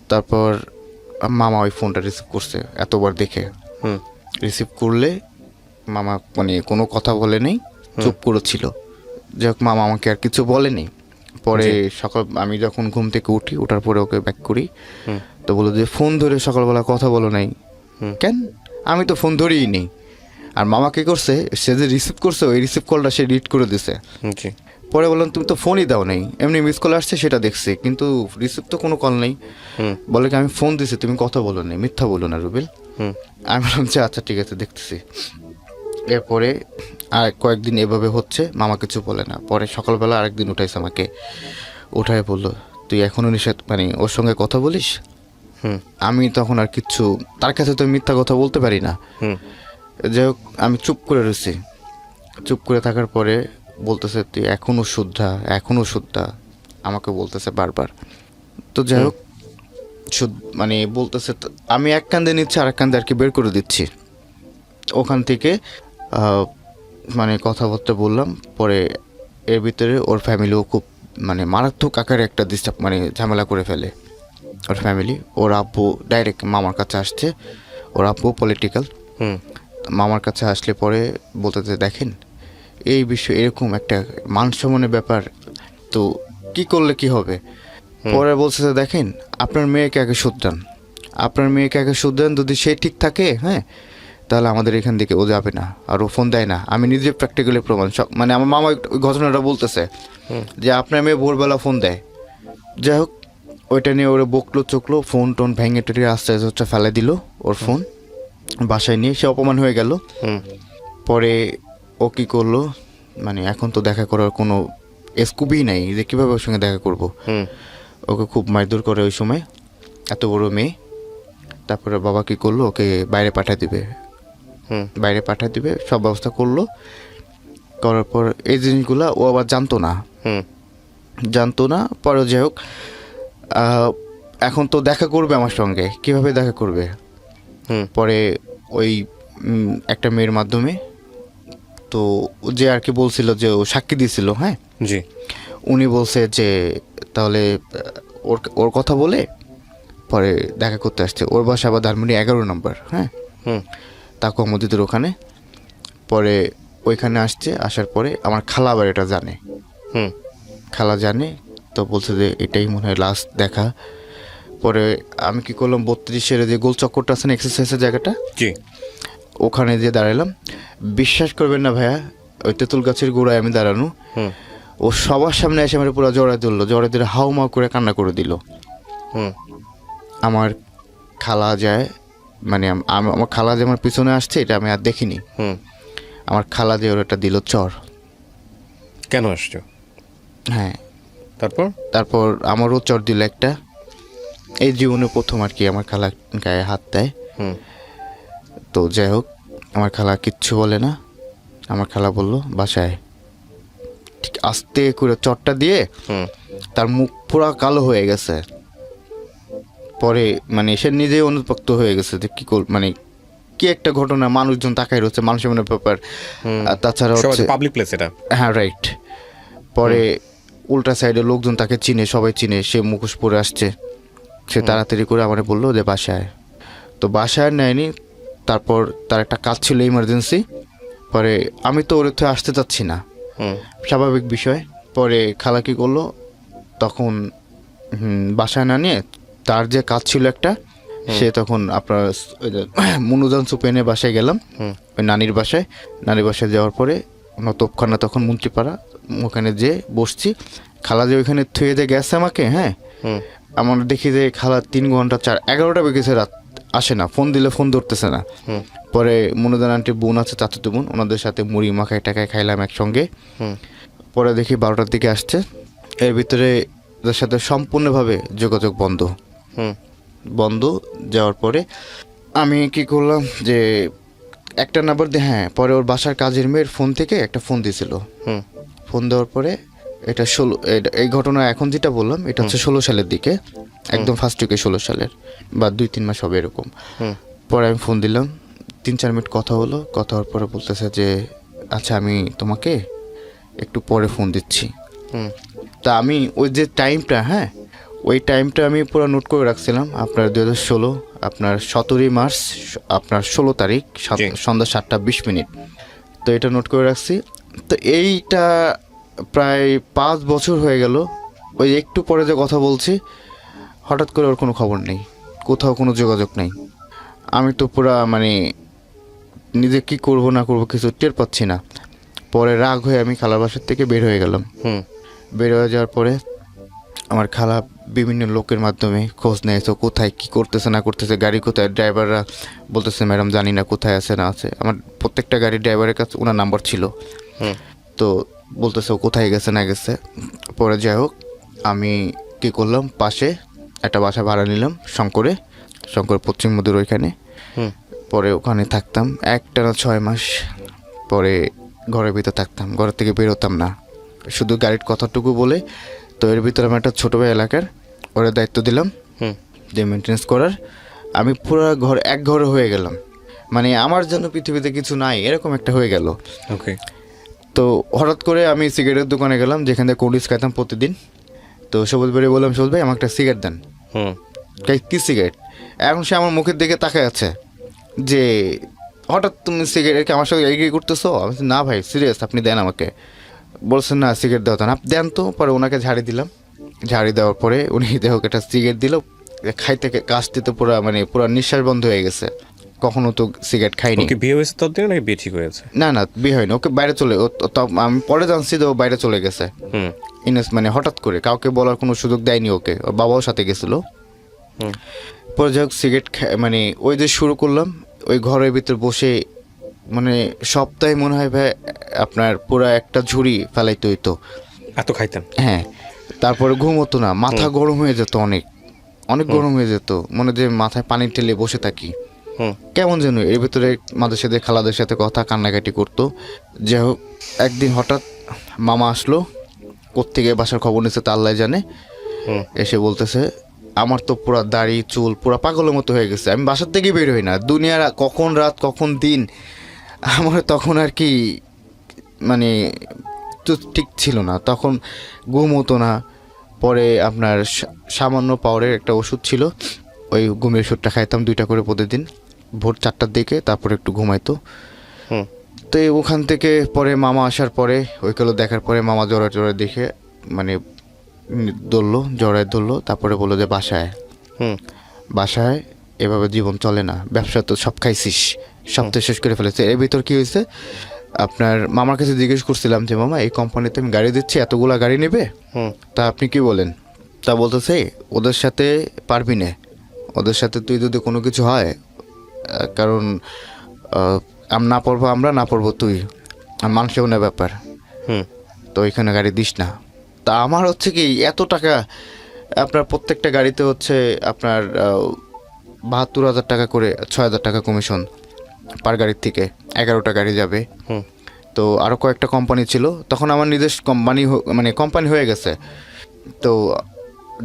তারপর মামা ওই ফোনটা রিসিভ করছে, এতবার দেখে হুম রিসিভ করলে মামা মানে কোনো কথা বলে নেই, চুপ করেছিল। যাই হোক মামা আমাকে আর কিছু বলেনি। পরে সকাল আমি যখন ঘুম থেকে উঠি, ওঠার পরে ওকে ব্যাক করি, তো বলো যে ফোন ধরে সকালবেলা কথা বলো নাই কেন? আমি তো ফোন ধরেই নেই। আর মামা কী করছে, সে যে রিসিভ করছে ওই রিসিভ কলটা সে ডিলিট করে দিছে। জি, পরে বললাম তুমি তো ফোনই দাও নাই, এমনি মিস কল আসছে সেটা দেখছি, কিন্তু রিসিভ তো কোনো কল নেই। বলে কি আমি ফোন দিছি, তুমি কথা বলো নাই, মিথ্যা বলো না রুবেল। আমি বললাম যে আচ্ছা ঠিক আছে, দেখতেছি। এরপরে আর কয়েকদিন এভাবে হচ্ছে, মামা কিছু বলে না। পরে সকালবেলা আরেকদিন উঠাইছে আমাকে, উঠায় বললো তুই এখনও নিষেধ মানে ওর সঙ্গে কথা বলিস? আমি তখন আর কিচ্ছু, তার কাছে তো মিথ্যা কথা বলতে পারি না। যাই হোক আমি চুপ করে রয়েছি। চুপ করে থাকার পরে বলতেছে তুই এখনও শুদ্ধা, আমাকে বলতেছে বারবার। তো যাই হোক মানে বলতেছে, আমি এক কান্দে নিচ্ছি, আর এক কান্দে আর কি বের করে দিচ্ছি। ওখান থেকে মানে কথাবার্তা বললাম। পরে এর ভিতরে ওর ফ্যামিলিও খুব মানে মারাত্মক আকারে একটা ডিস্টার্ব মানে ঝামেলা করে ফেলে ওর ফ্যামিলি। ওর আব্বু ডাইরেক্ট মামার কাছে আসছে, ওর আব্বু পলিটিক্যাল। মামার কাছে আসলে পরে বলতে দেখেন এই বিষয় এরকম একটা মান সম্মানের ব্যাপার, তো কি করলে কি হবে। পরে বলছে যে দেখেন আপনার মেয়েকে আগে শুধরান, আপনার মেয়েকে আগে শুধরান, যদি সে ঠিক থাকে হ্যাঁ তাহলে আমাদের এখান থেকে ও যাবে না। আর ও ফোন দেয় না, আমি নিজে প্র্যাকটিক্যালি প্রমাণ সব, মানে আমার মামা ওই ঘটনাটা বলতেছে যে আপনার মেয়ে ভোরবেলা ফোন দেয়। যাই হোক ওইটা নিয়ে ওরা বকলো চকলো, ফোন টোন ভেঙে টেটে আস্তে আস্তে ফেলে দিল ওর ফোন, বাসায় নিয়ে সে অপমান হয়ে গেল। পরে ও কী করলো, মানে এখন তো দেখা করার কোনো স্কুপই নাই যে কীভাবে ওর সঙ্গে দেখা করব। ওকে খুব মারধর করে ওই সময়, এত বড় মেয়ে। তারপরে বাবা কী করলো, ওকে বাইরে পাঠিয়ে দিবে, বাইরে পাঠিয়ে দিবে সব ব্যবস্থা করলো। করার পর এই জিনিসগুলো ও আবার জানতো না। পরে যাই হোক এখন তো দেখা করবে আমার সঙ্গে, কিভাবে দেখা করবে। পরে ওই একটা মেয়ের মাধ্যমে, তো যে আর কি বলছিল যে ও সাক্ষী দিয়েছিল, হ্যাঁ জি, উনি বলছে যে তাহলে ওর ওর কথা বলে পরে দেখা করতে আসছে। ওর বাসা আবার ধানমন্ডি 11 নম্বর, হ্যাঁ তাকু মসজিদের ওখানে। পরে ওইখানে আসছে, আসার পরে আমার খালা আবার এটা জানে, খালা জানে। তো বলছে যে এটাই মনে হয় লাস্ট দেখা। পরে আমি কি করলাম, 32-এর যে গোল চক্করটা আছে না এক্সারসাইজের জায়গাটা, জি, ওখানে যে দাঁড়ালাম। বিশ্বাস করবেন না ভাইয়া, ওই তেঁতুল গাছের গোড়ায় আমি দাঁড়ানো, ও সবার সামনে এসে আমার পুরো জড়ায় ধরলো, জড়ায় ধরে হাউমাউ করে কান্না করে দিল। আমার খালা যায়, মানে আমার খালা যে আমার পিছনে আসছে এটা আমি আর দেখিনি। আমার খালা যে ওর একটা দিল চর। কেন আসছো? হ্যাঁ, তারপর আমারও চর দিল একটা। এই জীবনে প্রথম আর কি আমার খালা গায়ে হাত দেয়। তো যাই হোক আমার খালা কিচ্ছু বলে না। আমার খালা বললো বাসায়, ঠিক আস্তে করে চটটা দিয়ে তার মুখ পুরা কালো হয়ে গেছে। পরে মানে সে নিজেই অনুতপ্ত হয়ে গেছে যে কি মানে কি একটা ঘটনা, মানুষজন তাকাই রয়েছে, মানুষের মনে ব্যাপার। তাছাড়া হচ্ছে পাবলিক প্লেস এটা। হ্যাঁ রাইট। পরে উল্টা সাইডে লোকজন তাকে চিনে, সবাই চিনে, সে মুখোশ পরে আসছে। সে তাড়াতাড়ি করে আমার বললো যে বাসায়। তো বাসায় নেয়নি। তারপর তার একটা কাজ ছিল ইমার্জেন্সি। পরে আমি তো ওর থেকে আসতে চাচ্ছি না, স্বাভাবিক বিষয়। পরে খালা কী করলো, তখন বাসায় না নিয়ে তার যে কাজ ছিল একটা, সে তখন আপনার মনুজান সুপেনে বাসায় গেলাম, ওই নানির বাসায়। নানির বাসায় যাওয়ার পরে আমার তোপখানা তখন মন্ত্রীপাড়া, ওখানে যে বসছি। খালা যে ওইখানে থুয়ে দিয়ে গেছে আমাকে, হ্যাঁ আমার দেখি যে খালা 3 ঘন্টা 11টা বেগেছে রাত, আসে না, ফোন দিলে ফোন ধরতেছে না। পরে মনুদান আন্টির বোন আছে, চাচাতো বোন, ওনাদের সাথে মুড়ি মাখায় টাকায় খাইলাম একসঙ্গে। পরে দেখি 12টার দিকে আসছে। এর ভিতরে ওদের সাথে সম্পূর্ণভাবে যোগাযোগ বন্ধ। যাওয়ার পরে আমি কি করলাম যে একটা নাম্বার দিয়ে, হ্যাঁ পরে ওর বাসার কাজের মেয়ের ফোন থেকে একটা ফোন দিয়েছিল। ফোন দেওয়ার পরে এটা এই ঘটনা এখন যেটা বললাম এটা হচ্ছে 16 সালের দিকে, একদম ফার্স্ট উইকে 16 সালের বা 2-3 মাস হবে এরকম। পরে আমি ফোন দিলাম, 3-4 মিনিট কথা হলো। কথা হওয়ার পরে বলতেছে যে আচ্ছা আমি তোমাকে একটু পরে ফোন দিচ্ছি। তা আমি ওই যে টাইমটা, হ্যাঁ ওই টাইমটা আমি পুরো নোট করে রাখছিলাম। আপনার 2016 আপনার 17 মার্চ আপনার 16 তারিখ সন্ধ্যা 7টা 20 মিনিট। তো এটা নোট করে রাখছি। তো এইটা প্রায় 5 বছর হয়ে গেল। ওই একটু পরে যে কথা বলছি, হঠাৎ করে ওর কোনো খবর নেই, কোথাও কোনো যোগাযোগ নেই। আমি তো পুরা মানে নিজে কি করব না করব কিছু টের পাচ্ছি না। পরে রাগ হয়ে আমি খালার বাসার থেকে বের হয়ে গেলাম। বের হয়ে যাওয়ার পরে আমার খালা বিভিন্ন লোকের মাধ্যমে খোঁজ নেয়, তো কোথায় কী করতেছে না করতেছে, গাড়ি কোথায়, ড্রাইভাররা বলতেছে ম্যাডাম জানি না কোথায় আছে না আছে। আমার প্রত্যেকটা গাড়ির ড্রাইভারের কাছে ওনার নাম্বার ছিল। তো বলতেছে ও কোথায় গেছে না গেছে। পরে যাই হোক আমি কী করলাম, পাশে একটা বাসা ভাড়া নিলাম শঙ্কর পশ্চিম মধ্যের ওইখানে। পরে ওখানে থাকতাম একটানা 6 মাস। পরে ঘরের ভিতর থাকতাম, ঘরের থেকে বেরোতাম না, শুধু গাড়ির কথাটুকু বলে। তো এর ভিতরে আমার একটা ছোটো ভাই এলাকার, ওরা দায়িত্ব দিলাম যে মেনটেন্স করার। আমি পুরো এক ঘরে হয়ে গেলাম, মানে আমার জন্য পৃথিবীতে কিছু নাই এরকম একটা হয়ে গেল। ওকে। তো হঠাৎ করে আমি সিগারেটের দোকানে গেলাম, যেখান থেকে কোল্ড ড্রিঙ্কস খাইতাম প্রতিদিন। তো সবুজ ভাই বললাম, সবুজ ভাই আমাকে একটা সিগারেট দেন। হুম কী সিগারেট? এখন সে আমার মুখের দিকে তাকায় আছে যে হঠাৎ তুমি সিগারেটকে আমার সাথে এগ্রি করতেছো। আমি বলছি, না ভাই সিরিয়াস, আপনি দেন আমাকে। বলছেন না সিগারেট দেওয়া দেন, আপনি দেন তো। পরে ওনাকে ঝাড়ি দিলাম, ঝাড়ি দেওয়ার পরে উনি দেহকে একটা সিগারেট দিল। খাইতে কাশতে তো পুরো মানে পুরো নিঃশ্বাস বন্ধ হয়ে গেছে, কখনো তো সিগারেট খাইনি। ওকে বিয়ে হয়েছে ততদিনে নাকি বিয়ে ঠিক হয়েছে? না না, বিয়ে হয়নি, ওকে বাইরে চলে আমি পরে জানছি যে ও বাইরে চলে গেছে। হুম মানে হঠাৎ করে কাউকে বলার কোনো সুযোগ দেয়নি ওকে, ওর বাবাও সাথে গেছিল। হুম পরে যাই হোক সিগারেট মানে ওই যে শুরু করলাম ওই ঘরের ভিতর বসে, মানে সপ্তাহে মনে হয় ভাই আপনার পুরো একটা ঝুড়ি ফেলাইতে হইতো। এত খাইতেন? হ্যাঁ, তারপরে ঘুম হতো না, মাথা গরম হয়ে যেত, অনেক অনেক গরম হয়ে যেত, মনে যে মাথায় পানি ঠেলে বসে থাকি হুম কেমন যেন। এর ভিতরে মাদের সাথে খালাদের সাথে কথা কান্নাকাটি করতো। যাই হোক একদিন হঠাৎ মামা আসলো, কোত্থেকে বাসার খবর নিচ্ছে তা আল্লাহ জানে। হুম এসে বলতেছে আমার তো পুরো দাড়ি চুল পুরো পাগলের মতো হয়ে গেছে, আমি বাসার থেকেই বের হই না, দুনিয়ার কখন রাত কখন দিন আমার তখন আর কি মানে তো ঠিক ছিল না, তখন ঘুম হতো না। পরে আপনার সামান্য পাওয়ারের একটা ওষুধ ছিল, ওই ঘুমের ওষুধটা খাইতাম 2টা করে প্রতিদিন, ভোর 4টার দিকে, তারপরে একটু ঘুমাইতো। হুম তো ওখান থেকে পরে মামা আসার পরে ওইগুলো দেখার পরে মামা জড়ায় জড়ায় দেখে মানে ধরলো, তারপরে বললো যে বাসায় হুম বাসায় এভাবে জীবন চলে না, ব্যবসা তো সব খাইছিস, সব তো শেষ করে ফেলেছে। এর ভিতর কী হয়েছে, আপনার মামার কাছে জিজ্ঞেস করছিলাম যে মামা এই কোম্পানিতে আমি গাড়ি দিচ্ছি, এতগুলা গাড়ি নেবে, হুম তা আপনি কি বলেন? তা বলতেছে ওদের সাথে পারবি না, ওদের সাথে তুই যদি কোনো কিছু হয়, কারণ না পড়বো আমরা, না পড়বো তুই, আর মানুষেও না ব্যাপার, হুম তো ওইখানে গাড়ি দিস না। তা আমার হচ্ছে কি এত টাকা, আপনার প্রত্যেকটা গাড়িতে হচ্ছে আপনার 72,000 টাকা করে, 6,000 টাকা কমিশন পার গাড়ির থেকে, 11টা গাড়ি যাবে। হুম তো আরও কয়েকটা কোম্পানি ছিল, তখন আমার নিজস্ব কোম্পানি মানে কোম্পানি হয়ে গেছে। তো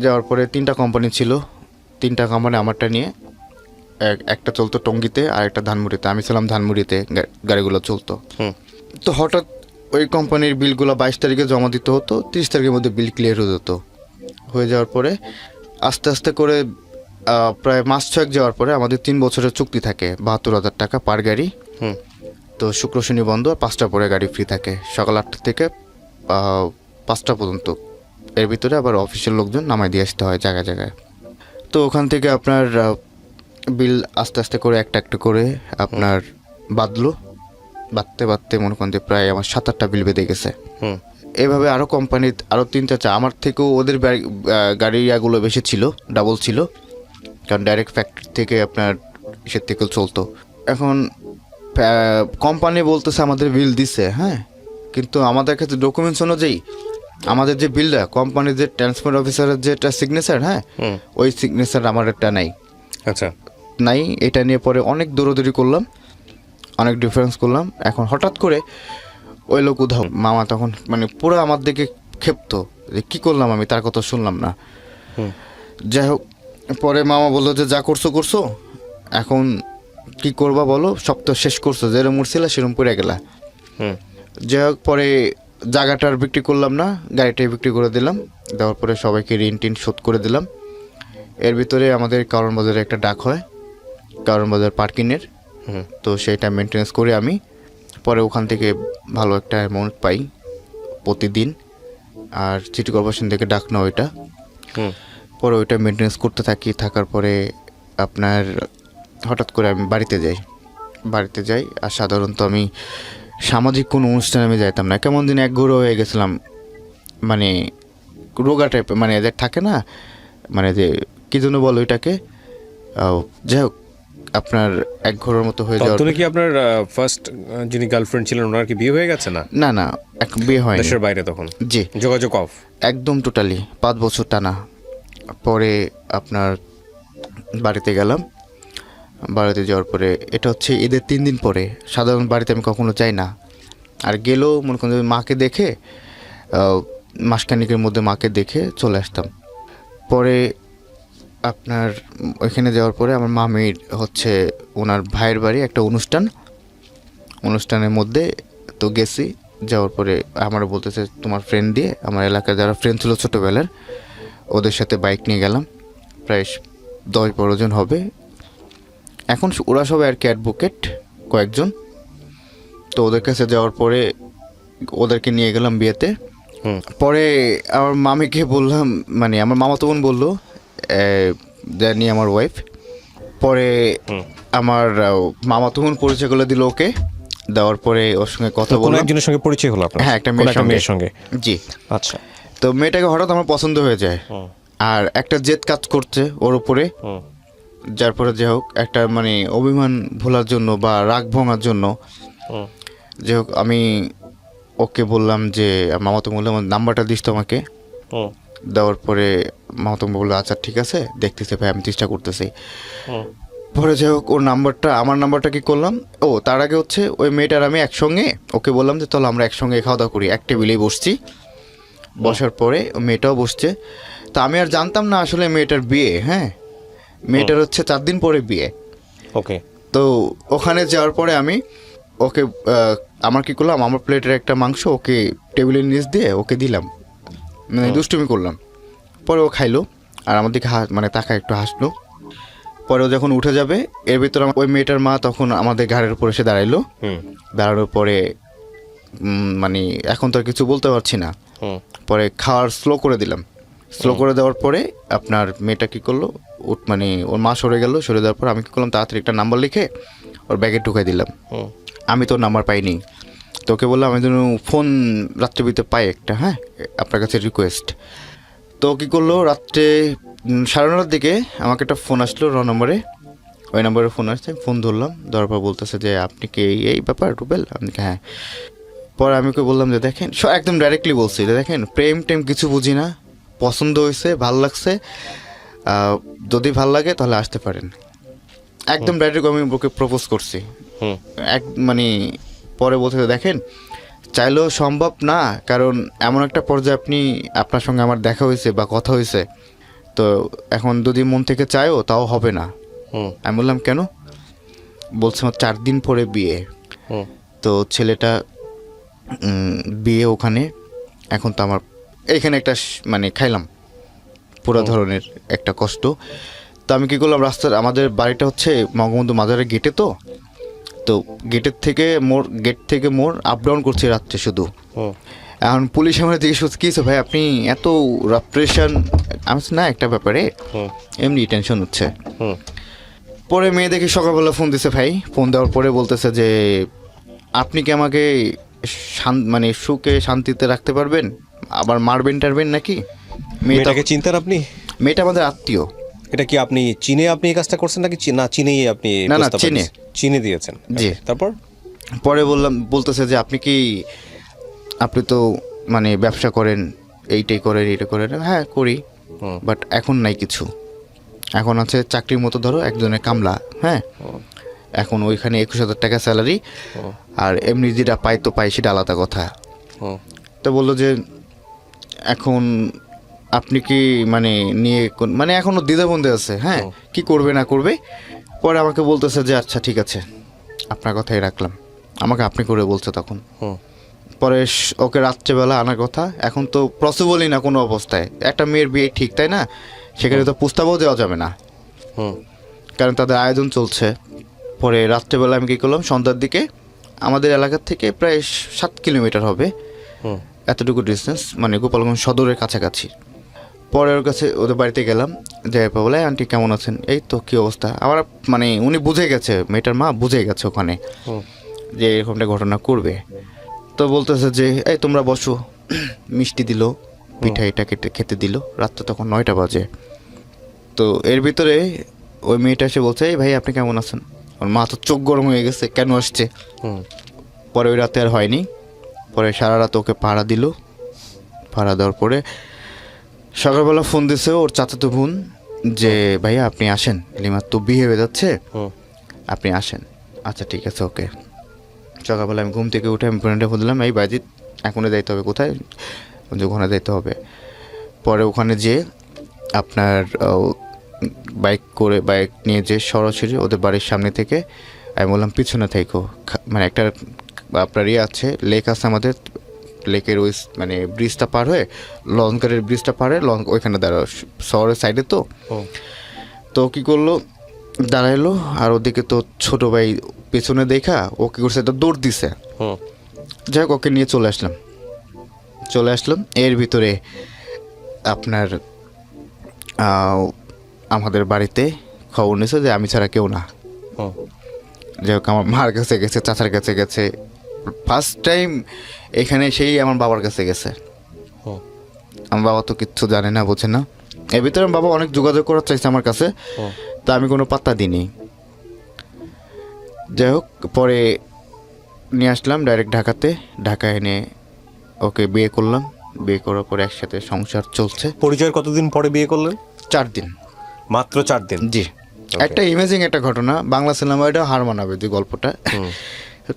যাওয়ার পরে 3টা কোম্পানি ছিল, 3টা কোম্পানি আমারটা নিয়ে, একটা চলতো টঙ্গীতে আর একটা ধানমুড়িতে, আমি ছিলাম ধানমুড়িতে, গাড়িগুলো চলতো। হুম তো হঠাৎ ওই কোম্পানির বিলগুলো 22 তারিখে জমা দিতে হতো, 30 তারিখের মধ্যে বিল ক্লিয়ার হয়ে যেত। হয়ে যাওয়ার পরে আস্তে আস্তে করে প্রায় মাস 6 যাওয়ার পরে আমাদের 3 বছরের চুক্তি থাকে, 72,000 টাকা পার গাড়ি। হুম তো শুক্র শনি বন্ধ, আর 5টা পরে গাড়ি ফ্রি থাকে, সকাল 8টা থেকে 5টা পর্যন্ত। এর ভিতরে আবার অফিসের লোকজন নামায় দিয়ে আসতে হয় জায়গায় জায়গায়। তো ওখান থেকে আপনার বিল আস্তে আস্তে করে একটা একটা করে আপনার বাঁধতে বাঁধতে মনে করেন যে প্রায় আমার 7-8টা বিল বেঁধে গেছে। হুম এভাবে আরও কোম্পানির আরও 3-4, আমার থেকেও ওদের গাড়ির ইয়াগুলো বেশি ছিল, ডাবল ছিল, কারণ ডাইরেক্ট ফ্যাক্টরি থেকে আপনার ইসের থেকে চলতো। এখন কোম্পানি বলতেছে আমাদের বিল দিছে, হ্যাঁ, কিন্তু আমাদের কাছে ডকুমেন্টস অনুযায়ী আমাদের যে বিলটা, কোম্পানির যে ট্রান্সপোর্ট অফিসারের যেটা সিগনেচার, হ্যাঁ, ওই সিগনেচার আমার একটা নাই। আচ্ছা নাই, এটা নিয়ে পরে অনেক দৌড়াদৌড়ি করলাম, অনেক ডিফারেন্স করলাম। এখন হঠাৎ করে ওই লোক উধাও, মামা তখন মানে পুরো আমার দিকে ক্ষেপ্ত যে কী করলাম আমি, তার কথা শুনলাম না। যাই হোক পরে মামা বললো যে যা করছো করছো, এখন কি করবা বলো, সব তো শেষ করছো, যেরকম উঠছিল সেরকম পড়ে গেলা। হুম যাই হোক পরে জায়গাটার বিক্রি করলাম না, গাড়িটাই বিক্রি করে দিলাম, দেওয়ার পরে সবাইকে ঋণ টিন শোধ করে দিলাম। এর ভিতরে আমাদের কারণ বাজারে একটা ডাক হয়, কারণ বাজার পার্কিংয়ের, তো সেইটা মেনটেন্যান্স করে আমি পরে ওখান থেকে ভালো একটা অ্যামাউন্ট পাই প্রতিদিন। আর সিটি কর্পোরেশন থেকে ডাক না ওইটা, পরে ওইটা মেনটেন্যান্স করতে থাকার পরে আপনার হঠাৎ করে আমি বাড়িতে যাই। আর সাধারণত আমি সামাজিক কোনো অনুষ্ঠানে আমি যাইতাম না, কেমন দিন একঘরে হয়ে গেছিলাম, মানে রোগা টাইপের, মানে যে থাকে না, মানে যে কী জন্য বলো ওইটাকে, যাই হোক আপনার একঘরের মতো হয়ে যাওয়ার। তুমি কি আপনার ফার্স্ট যিনি গার্লফ্রেন্ড ছিলেন ওনার কি বিয়ে হয়ে গেছে? না না বিয়ে হয়নি, দেশের বাইরে তখন? জি, যোগাযোগ অফ একদম টোটালি 5 বছর টানা। পরে আপনার বাড়িতে গেলাম, বাড়িতে যাওয়ার পরে এটা হচ্ছে ঈদের 3 দিন পরে, সাধারণ বাড়িতে আমি কখনো যাই না, আর গেলেও মনে করেন মাকে দেখে মাসখানিকের মধ্যে মাকে দেখে চলে আসতাম। পরে আপনার ওইখানে যাওয়ার পরে আমার মামির হচ্ছে ওনার ভাইয়ের বাড়ি একটা অনুষ্ঠানের মধ্যে তো গেছি, যাওয়ার পরে আমার বলতেছে তোমার ফ্রেন্ড দিয়ে, আমার এলাকার যারা ফ্রেন্ড ছিল ছোটোবেলার, ওদের সাথে বাইক নিয়ে গেলাম, প্রায় 10-12 জন হবে। এখন ওরা সবাই আর কি অ্যাডভোকেট কয়েকজন। তো ওদের কাছে যাওয়ার পরে ওদেরকে নিয়ে গেলাম বিয়েতে। পরে আমার মামিকে বললাম, মানে আমার মামাতো বোন বললো জানি আমার ওয়াইফ। পরে আমার মামাতো বোন পরিচয় করে দিল ওকে, দেওয়ার পরে ওর সঙ্গে কথা কোনো বললাম। একজনের সঙ্গে পরিচয় হলো আপনার? হ্যাঁ, একটা কোনো মেয়ের সঙ্গে। জি। আচ্ছা। তো মেয়েটাকে হঠাৎ আমার পছন্দ হয়ে যায়, আর একটা জেদ কাজ করছে ওর উপরে, যার পরে যে হোক একটা মানে অভিমান ভোলার জন্য বা রাগ ভাঙার জন্য যে হোক আমি ওকে বললাম যে মামাতো বললাম আমার নাম্বারটা দিস তো আমাকে। দেওয়ার পরে মামাতো বললো আচ্ছা ঠিক আছে, দেখতেছি ভাই, আমি চেষ্টা করতেছি। পরে যাই হোক ওর নাম্বারটা, আমার নাম্বারটা কি করলাম, ও তার আগে হচ্ছে ওই মেয়েটার আমি একসঙ্গে ওকে বললাম যে চলো আমরা একসঙ্গে খাওয়া দাওয়া করি। এক টেবিলেই বসছি, বসার পরে ওই মেয়েটাও বসছে। তো আমি আর জানতাম না আসলে মেয়েটার বিয়ে। হ্যাঁ, মেয়েটার হচ্ছে 4 দিন পরে বিয়ে। ওকে। তো ওখানে যাওয়ার পরে আমি ওকে আমার কি করলাম, আমার প্লেটের একটা মাংস ওকে টেবিলের নিচ দিয়ে ওকে দিলাম, মানে দুষ্টুমি করলাম। পরে ও খাইলো আর আমার দিকে মানে তাকায় একটু হাসলো। পরে ও যখন উঠে যাবে, এর ভিতরে ওই মেয়েটার মা তখন আমাদের ঘাড়ের উপর এসে দাঁড়াইলো। দাঁড়ানোর পরে মানে এখন তো আর কিছু বলতে পারছি না। পরে খাওয়ার স্লো করে দিলাম। স্লো করে দেওয়ার পরে আপনার মেয়েটা কী করলো, মানে ওর মা সরে গেল। সরে দেওয়ার পর আমি কী করলাম, তাড়াতাড়ি একটা নাম্বার লিখে ওর ব্যাগে ঢুকাই দিলাম। আমি তো নাম্বার পাইনি, তোকে বললাম আমি যেন ফোন রাত্রিবিতে পাই একটা, হ্যাঁ আপনার কাছে রিকোয়েস্ট। তো কী করলো, রাত্রে 9:30টার দিকে আমাকে একটা ফোন আসলো র নম্বরে। ওই নম্বরে ফোন আসছে, আমি ফোন ধরলাম। ধরার পর বলতেছে যে আপনি কি এই ব্যাপার রুবেল? আপনি হ্যাঁ। পরে আমি ওকে বললাম যে দেখেন, একদম ডাইরেক্টলি বলছি যে দেখেন প্রেম টেম কিছু বুঝি না, পছন্দ হয়েছে, ভাল লাগছে, যদি ভাল লাগে তাহলে আসতে পারেন। একদম ডাইরেক্ট আমি ওকে প্রপোজ করছি। মানে পরে বলতে দেখেন চাইলেও সম্ভব না, কারণ এমন একটা পর্যায়ে আপনার সঙ্গে আমার দেখা হয়েছে বা কথা হয়েছে, তো এখন যদি মন থেকে চাইও তাও হবে না। আমি বললাম কেন? বলছে আমার 4 দিন পরে বিয়ে। তো ছেলেটা বিয়ে ওখানে, এখন তো আমার এইখানে একটা মানে খাইলাম পুরো ধরনের একটা কষ্ট। তো আমি কী করলাম, রাস্তার আমাদের বাড়িটা হচ্ছে বঙ্গবন্ধু মাজারের গেটে, তো গেট থেকে মোড় আপ ডাউন করছি রাত্রে শুধু। এখন পুলিশ আমার জিজ্ঞেস করছে কী ভাই আপনি এত প্রেশান? আমি না একটা ব্যাপারে এমনি টেনশন হচ্ছে। পরে মেয়ে দেখি সকালবেলা ফোন দিছে ভাই। ফোন দেওয়ার পরে বলতেছে যে আপনি কি আমাকে মানে সুখে শান্তিতে রাখতে পারবেন, আবার মারবেন টারবেন নাকি? মেয়েটাকে চিনতেন আপনি? মেয়েটা আমাদের আত্মীয়। এটা কি আপনি আপনি এই কাজটা করছেন নাকি না চিনেই আপনি? না চিনে দিয়েছেন। জি। তারপর পরে বলতেছে যে আপনি তো মানে ব্যবসা করেন, এইটা করেন। হ্যাঁ করি, বাট এখন নাই কিছু। এখন আছে চাকরির মতো ধরো একজনের কামলা, হ্যাঁ এখন ওইখানে 21,000 টাকা স্যালারি, আর এমনি যেটা পাই তো পাই সেটা আলাদা কথা। তো বললো যে এখন আপনি কি মানে নিয়ে মানে এখনও দ্বিধাবন্ধে আছে, হ্যাঁ কি করবে না করবে। পরে আমাকে বলতেছে যে আচ্ছা ঠিক আছে আপনার কথাই রাখলাম, আমাকে আপনি করে বলছে তখন। পরে ওকে রাত্রেবেলা আনার কথা, এখন তো পসিবলই না কোনো অবস্থায়। একটা মেয়ের বিয়ে ঠিক তাই না, সেখানে তো প্রস্তাবও দেওয়া যাবে না, কারণ তাদের আয়োজন চলছে। পরে রাত্রেবেলা আমি কী করলাম, সন্ধ্যার দিকে আমাদের এলাকার থেকে প্রায় 7 কিলোমিটার হবে এতটুকু ডিস্টেন্স, মানে গোপালগঞ্জ সদরের কাছাকাছি। পরে ওর কাছে ওদের বাড়িতে গেলাম, যাই বলে আন্টি কেমন আছেন, এই তো কী অবস্থা। আমার মানে উনি বুঝে গেছে, মেয়েটার মা বুঝে গেছে ওখানে যে এরকমটা ঘটনা করবে। তো বলতেছে যে এই তোমরা বসো, মিষ্টি দিল, পিঠা এটা খেতে দিল। রাত্রে তখন 9টা বাজে। তো এর ভিতরে ওই মেয়েটা এসে বলছে এই ভাই আপনি কেমন আছেন। ওর মা তো চোখ গরম হয়ে গেছে, কেন আসছে। পরে ওই রাতে আর হয়নি। পরে সারা রাত ওকে পাহারা দিল। পাহারা দেওয়ার পরে সকালবেলা ফোন দিছে ওর চাচাতো বোন যে ভাইয়া আপনি আসেন, লিমার তো বিয়ে হয়ে যাচ্ছে, আপনি আসেন। আচ্ছা ঠিক আছে ওকে। সকালবেলা আমি ঘুম থেকে উঠে আমি ফ্রেন্ডে ফোন দিলাম, এই বাজিত এখনই যাইতে হবে। কোথায়? ওখানে যাইতে হবে। পরে ওখানে যেয়ে আপনার বাইক নিয়ে যে সরাসরি ওদের বাড়ির সামনে থেকে আমি বললাম পিছনে থেকো, মানে একটা আপনার আছে, লেক আছে আমাদের, লেকের ওই মানে ব্রিজটা পার হয়ে লঞ্চঘাটের ব্রিজটা পার হয়ে ওইখানে দাঁড়াও, শহরের সাইডে তো। তো কী করলো, দাঁড়াইলো, আর ওদিকে তো ছোটো ভাই পেছনে দেখা ও কী করছে, একটা দৌড় দিছে। যাই হোক, ওকে নিয়ে চলে আসলাম। এর ভিতরে আপনার আমাদের বাড়িতে খবর নিয়েছে যে আমি ছাড়া কেউ না। যাই হোক, আমার মার কাছে গেছে, চাচার কাছে গেছে, ফার্স্ট টাইম এখানে সেই আমার বাবার কাছে গেছে। আমার বাবা তো কিচ্ছু জানে না, বোঝে না। এর ভিতরে আমার বাবা অনেক যোগাযোগ করার চাইছে আমার কাছে, তা আমি কোনো পাত্তা দিইনি। যাই হোক, পরে নিয়ে আসলাম ডাইরেক্ট ঢাকায় এনে ওকে বিয়ে করলাম। বিয়ে করার পরে একসাথে সংসার চলছে। পরিচয়ের কতদিন পরে বিয়ে করলেন? 4 দিন। মাত্র 4 দিন? জি। একটা ইমেজিং একটা ঘটনা, বাংলা সিনেমা এটা হার মানাবে যে গল্পটা।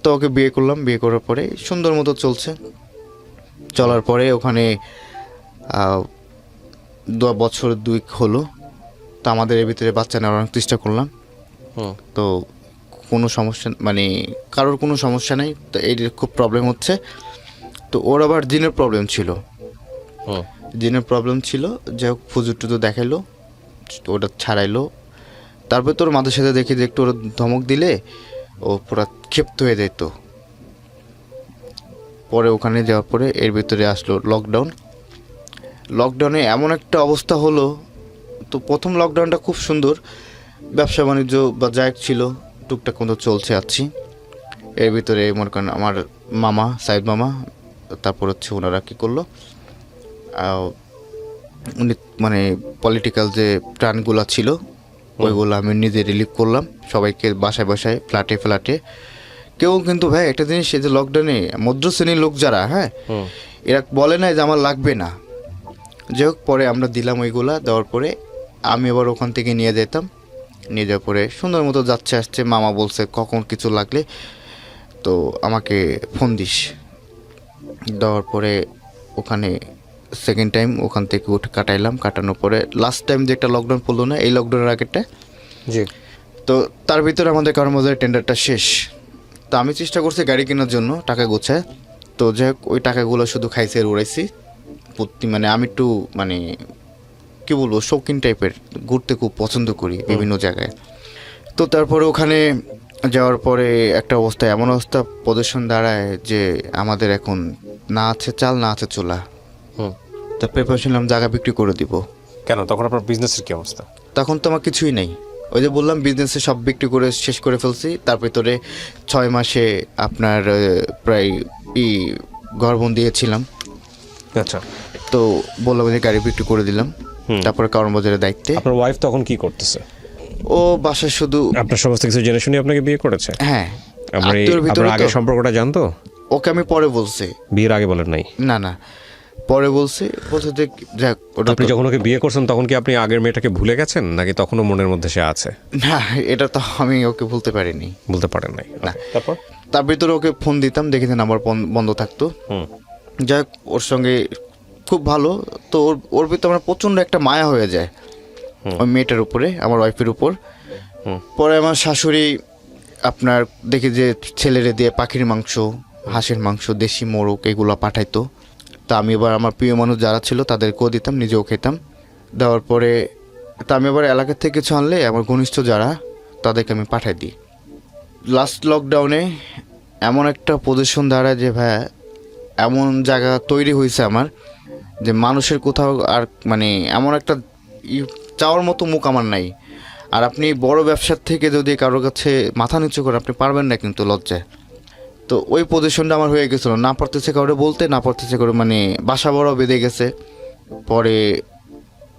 তো ওকে বিয়ে করলাম, বিয়ে করার পরে সুন্দর মতো চলার পরে ওখানে 2 বছর 2 হলো। তো আমাদের এর ভিতরে বাচ্চা নেওয়ার অনেক চেষ্টা করলাম, তো কোনো সমস্যা মানে কারোর কোনো সমস্যা নেই। তো এই খুব প্রবলেম হচ্ছে। তো ওর আবার জিনের প্রবলেম ছিল। যাই হোক, ফুজুর টুজুর দেখাইলো, ওটা ছাড়াইলো। তারপরে তোর মাঝে সাথে দেখি যে একটু ওর ধমক দিলে ও পুরা ক্ষিপ্ত হয়ে যেত। পরে ওখানে যাওয়ার পরে এর ভিতরে আসলো লকডাউনে এমন একটা অবস্থা হলো। তো প্রথম লকডাউনটা খুব সুন্দর, ব্যবসা বাণিজ্য বা যাই ছিল টুকটাক মতো চলছে আছি। এর ভিতরে মনে করেন আমার মামা, সাইদ মামা, তারপর হচ্ছে ওনারা কী করলো, উনি মানে পলিটিক্যাল যে প্রাণগুলো ছিল ওইগুলো আমি নিজে রিলিভ করলাম সবাইকে, বাসায় ফ্ল্যাটে। কেউ কিন্তু ভাই একটা জিনিস, এই যে লকডাউনে মধ্য শ্রেণীর লোক যারা, হ্যাঁ, এরা বলে না যে আমার লাগবে না। যাই হোক, পরে আমরা দিলাম ওইগুলা। দেওয়ার পরে আমি আবার ওখান থেকে নিয়ে যাওয়ার পরে সুন্দর মতো যাচ্ছে আসছে। মামা বলছে কখন কিছু লাগলে তো আমাকে ফোন দিস। দেওয়ার পরে ওখানে সেকেন্ড টাইম ওখান থেকে উঠে কাটানোর পরে লাস্ট টাইম যে একটা লকডাউন পড়লো না, এই লকডাউনের আগেরটা, জি। তো তার ভিতরে আমাদের কর্মচারী টেন্ডারটা শেষ। তো আমি চেষ্টা করছি গাড়ি কেনার জন্য টাকা গোছায়। তো যাই হোক, ওই টাকাগুলো শুধু খাইছে আর উড়াইছি। মানে আমি একটু মানে কী বলবো, শৌখিন টাইপের, ঘুরতে খুব পছন্দ করি বিভিন্ন জায়গায়। তো তারপরে ওখানে যাওয়ার পরে একটা এমন অবস্থা প্রদর্শন দাঁড়ায় যে আমাদের এখন না আছে চাল, না আছে চুলা। তা প্রিপারেশন নিলাম জায়গা বিক্রি করে দিব। কেন, তখন আপনার বিজনেসের কি অবস্থা? তখন তো আমার কিছুই নেই। ওই যে বললাম, বিজনেসে সব বিক্রি করে শেষ করে ফেলছি। তার ভিতরে 6 মাসে আপনার প্রায় ঘরবন্দি ছিলাম। আচ্ছা। তো বললাম যে গাড়ি বিক্রি করে দিলাম। তারপরে কর্মবাজারের দায়িত্বে। আপনার ওয়াইফ তখন কি করতেছে? ও বাসায় শুধু আপনার সমস্ত কিছু জেনে শুনে আপনাকে বিয়ে করেছে? হ্যাঁ। আপনার আগে সম্পর্কটা জানতো? ওকে আমি পরে বলছি। বিয়ের আগে বলেন নাই? না, পরে বলছে যে যাক। আপনি যখন ওকে বিয়ে করছেন তখন কি আপনি আগের মেয়েটাকে ভুলে গেছেন, নাকি তখনও মনের মধ্যে সে আছে? না, এটা তো আমি ওকে ভুলতে পারিনি। বলতে পারেন নাই? না। তার ভিতরে ওকে ফোন দিতাম, দেখি যে নাম্বার বন্ধ থাকতো। যাই হোক, ওর সঙ্গে খুব ভালো। তো ওর ভিতরে আমার প্রচণ্ড একটা মায়া হয়ে যায় ওই মেয়েটার উপরে, আমার ওয়াইফের উপর। পরে আমার শাশুড়ি আপনার দেখি যে ছেলেরে দিয়ে পাখির মাংস, হাঁসের মাংস, দেশি মোরগ এগুলো পাঠাইতো। তা আমি এবার আমার প্রিয় মানুষ যারা ছিল তাদেরকেও দিতাম, নিজেও খেতাম। দেওয়ার পরে তা আমি এবার এলাকা থেকে কিছু আনলে আমার ঘনিষ্ঠ যারা তাদেরকে আমি পাঠাই দিই। লাস্ট লকডাউনে এমন একটা পজিশন দাঁড়ায় যে ভাই, এমন জায়গা তৈরি হয়েছে আমার যে মানুষের কোথাও আর মানে এমন একটা চাওয়ার মতো মুখ আমার নাই। আর আপনি বড় ব্যবসার থেকে যদি কারোর কাছে মাথা নিচু করে আপনি পারবেন না কিন্তু লজ্জায়। তো ওই পজিশনটা আমার হয়ে গেছিলো, না পারতেছে কাউরে বলতে, না পারতেছে করে মানে বাসা বড় বেঁধে গেছে। পরে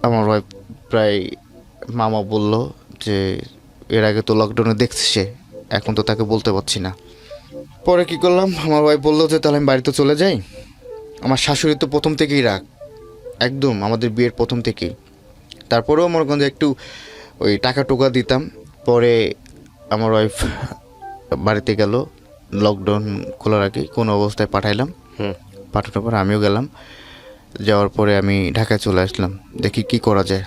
আমার ওয়াইফ প্রায় মামা বলল যে এর আগে তো লকডাউনে দেখছি সে, এখন তো তাকে বলতে পারছি না। পরে কি করলাম, আমার ওয়াইফ বললো যে তাহলে আমি বাড়িতে চলে যাই। আমার শাশুড়ি তো প্রথম থেকেই রাগ, একদম আমাদের বিয়ের প্রথম থেকেই। তারপরেও মনে করেন যে একটু ওই টাকা টোকা দিতাম। পরে আমার ওয়াইফ বাড়িতে গেল লকডাউন খোলার আগে, কোনো অবস্থায় পাঠাইলাম। পাঠানোর পর আমিও গেলাম। যাওয়ার পরে আমি ঢাকায় চলে আসলাম, দেখি কি করা যায়।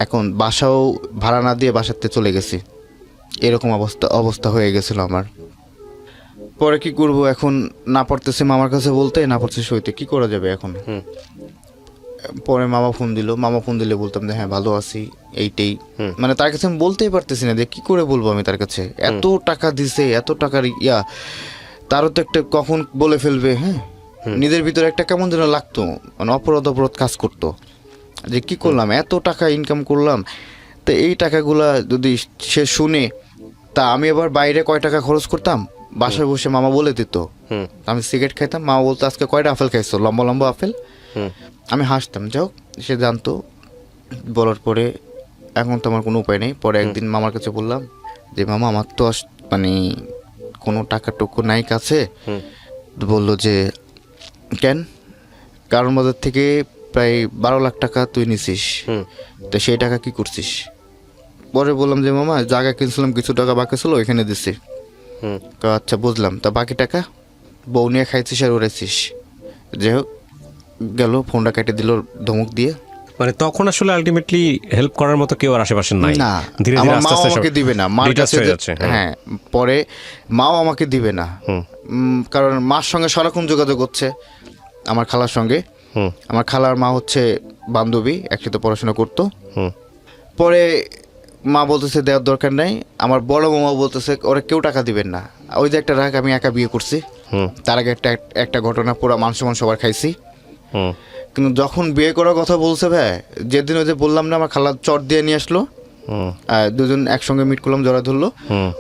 এখন বাসাও ভাড়া না দিয়ে বাসাতে চলে গেছি, এরকম অবস্থা হয়ে গেছিলো আমার। পরে কি করব এখন, না পারতেছে মামার কাছে বলতে, না পারতেছে সইতে, কি করা যাবে এখন। পরে মামা ফোন দিলে বলতাম যে হ্যাঁ ভালো আছি এইটাই, মানে তার কাছে আমি বলতেই পারতেছি না যে কি করে বলবো আমি তার কাছে, এত টাকা দিছে, এত টাকার তারও তো একটা কখন বলে ফেলবে, হ্যাঁ নিজের ভিতরে একটা কেমন যেন লাগতো, মানে অপরাধ কাজ করতো যে কি করলাম, এত টাকা ইনকাম করলাম, তো এই টাকাগুলা যদি সে শুনে, তা আমি আবার বাইরে কয় টাকা খরচ করতাম, বাসায় বসে মামা বলে দিত, আমি সিগারেট খাইতাম, মামা বলতো আজকে কয়টা আপেল খাইছো, লম্বা লম্বা আপেল, আমি হাসতাম, যাও সে জানতো। বলার পরে এখন তো আমার কোনো উপায় নেই। পরে একদিন মামার কাছে বললাম যে মামা আমার তো মানে কোনো টাকা টুকু নাই কাছে। বললো যে কেন, কারণ বাজার থেকে প্রায় 12 লাখ টাকা তুই নিছিস, তো সেই টাকা কি করছিস। পরে বললাম যে মামা জায়গা কিনছিলাম, কিছু টাকা বাকি ছিল ওইখানে দিছি। আচ্ছা বুঝলাম, তা বাকি টাকা বউ নিয়ে খাইছিস আর উড়াইছিস। যাই হোক গেল, ফোনটা কেটে দিল ধমক দিয়ে। মানে তখন আসলে আলটিমেটলি হেল্প করার মতো কেউ আর আশেপাশে নাই না, ধীরে ধীরে আমার আস্তে মাও আস্তে আমাকে দিবে না, মার কাছে হয়ে যাচ্ছে। হ্যাঁ পরে মাও আমাকে দিবে না, কারণ মার সঙ্গে সারাক্ষণ যোগাযোগ হচ্ছে, আমার খালার সঙ্গে। আমার খালার মা হচ্ছে বান্ধবী, একসাথে পড়াশোনা করতো। পরে মা বলতেছে দেওয়ার দরকার নাই, আমার বড় মামা বলতেছে ওরা কেউ টাকা দিবেন না। ওই যে একটা রাগ, আমি একা বিয়ে করছি, তার আগে একটা ঘটনা, পুরো মান সম্মান সবার খাইছি। কিন্তু যখন বিয়ে করার কথা বলছে ভাই, যেদিন ওই যে বললাম না আমার খালা চট দিয়ে নিয়ে আসলো, দুজন একসঙ্গে মিট করলাম, জড়া ধরলো,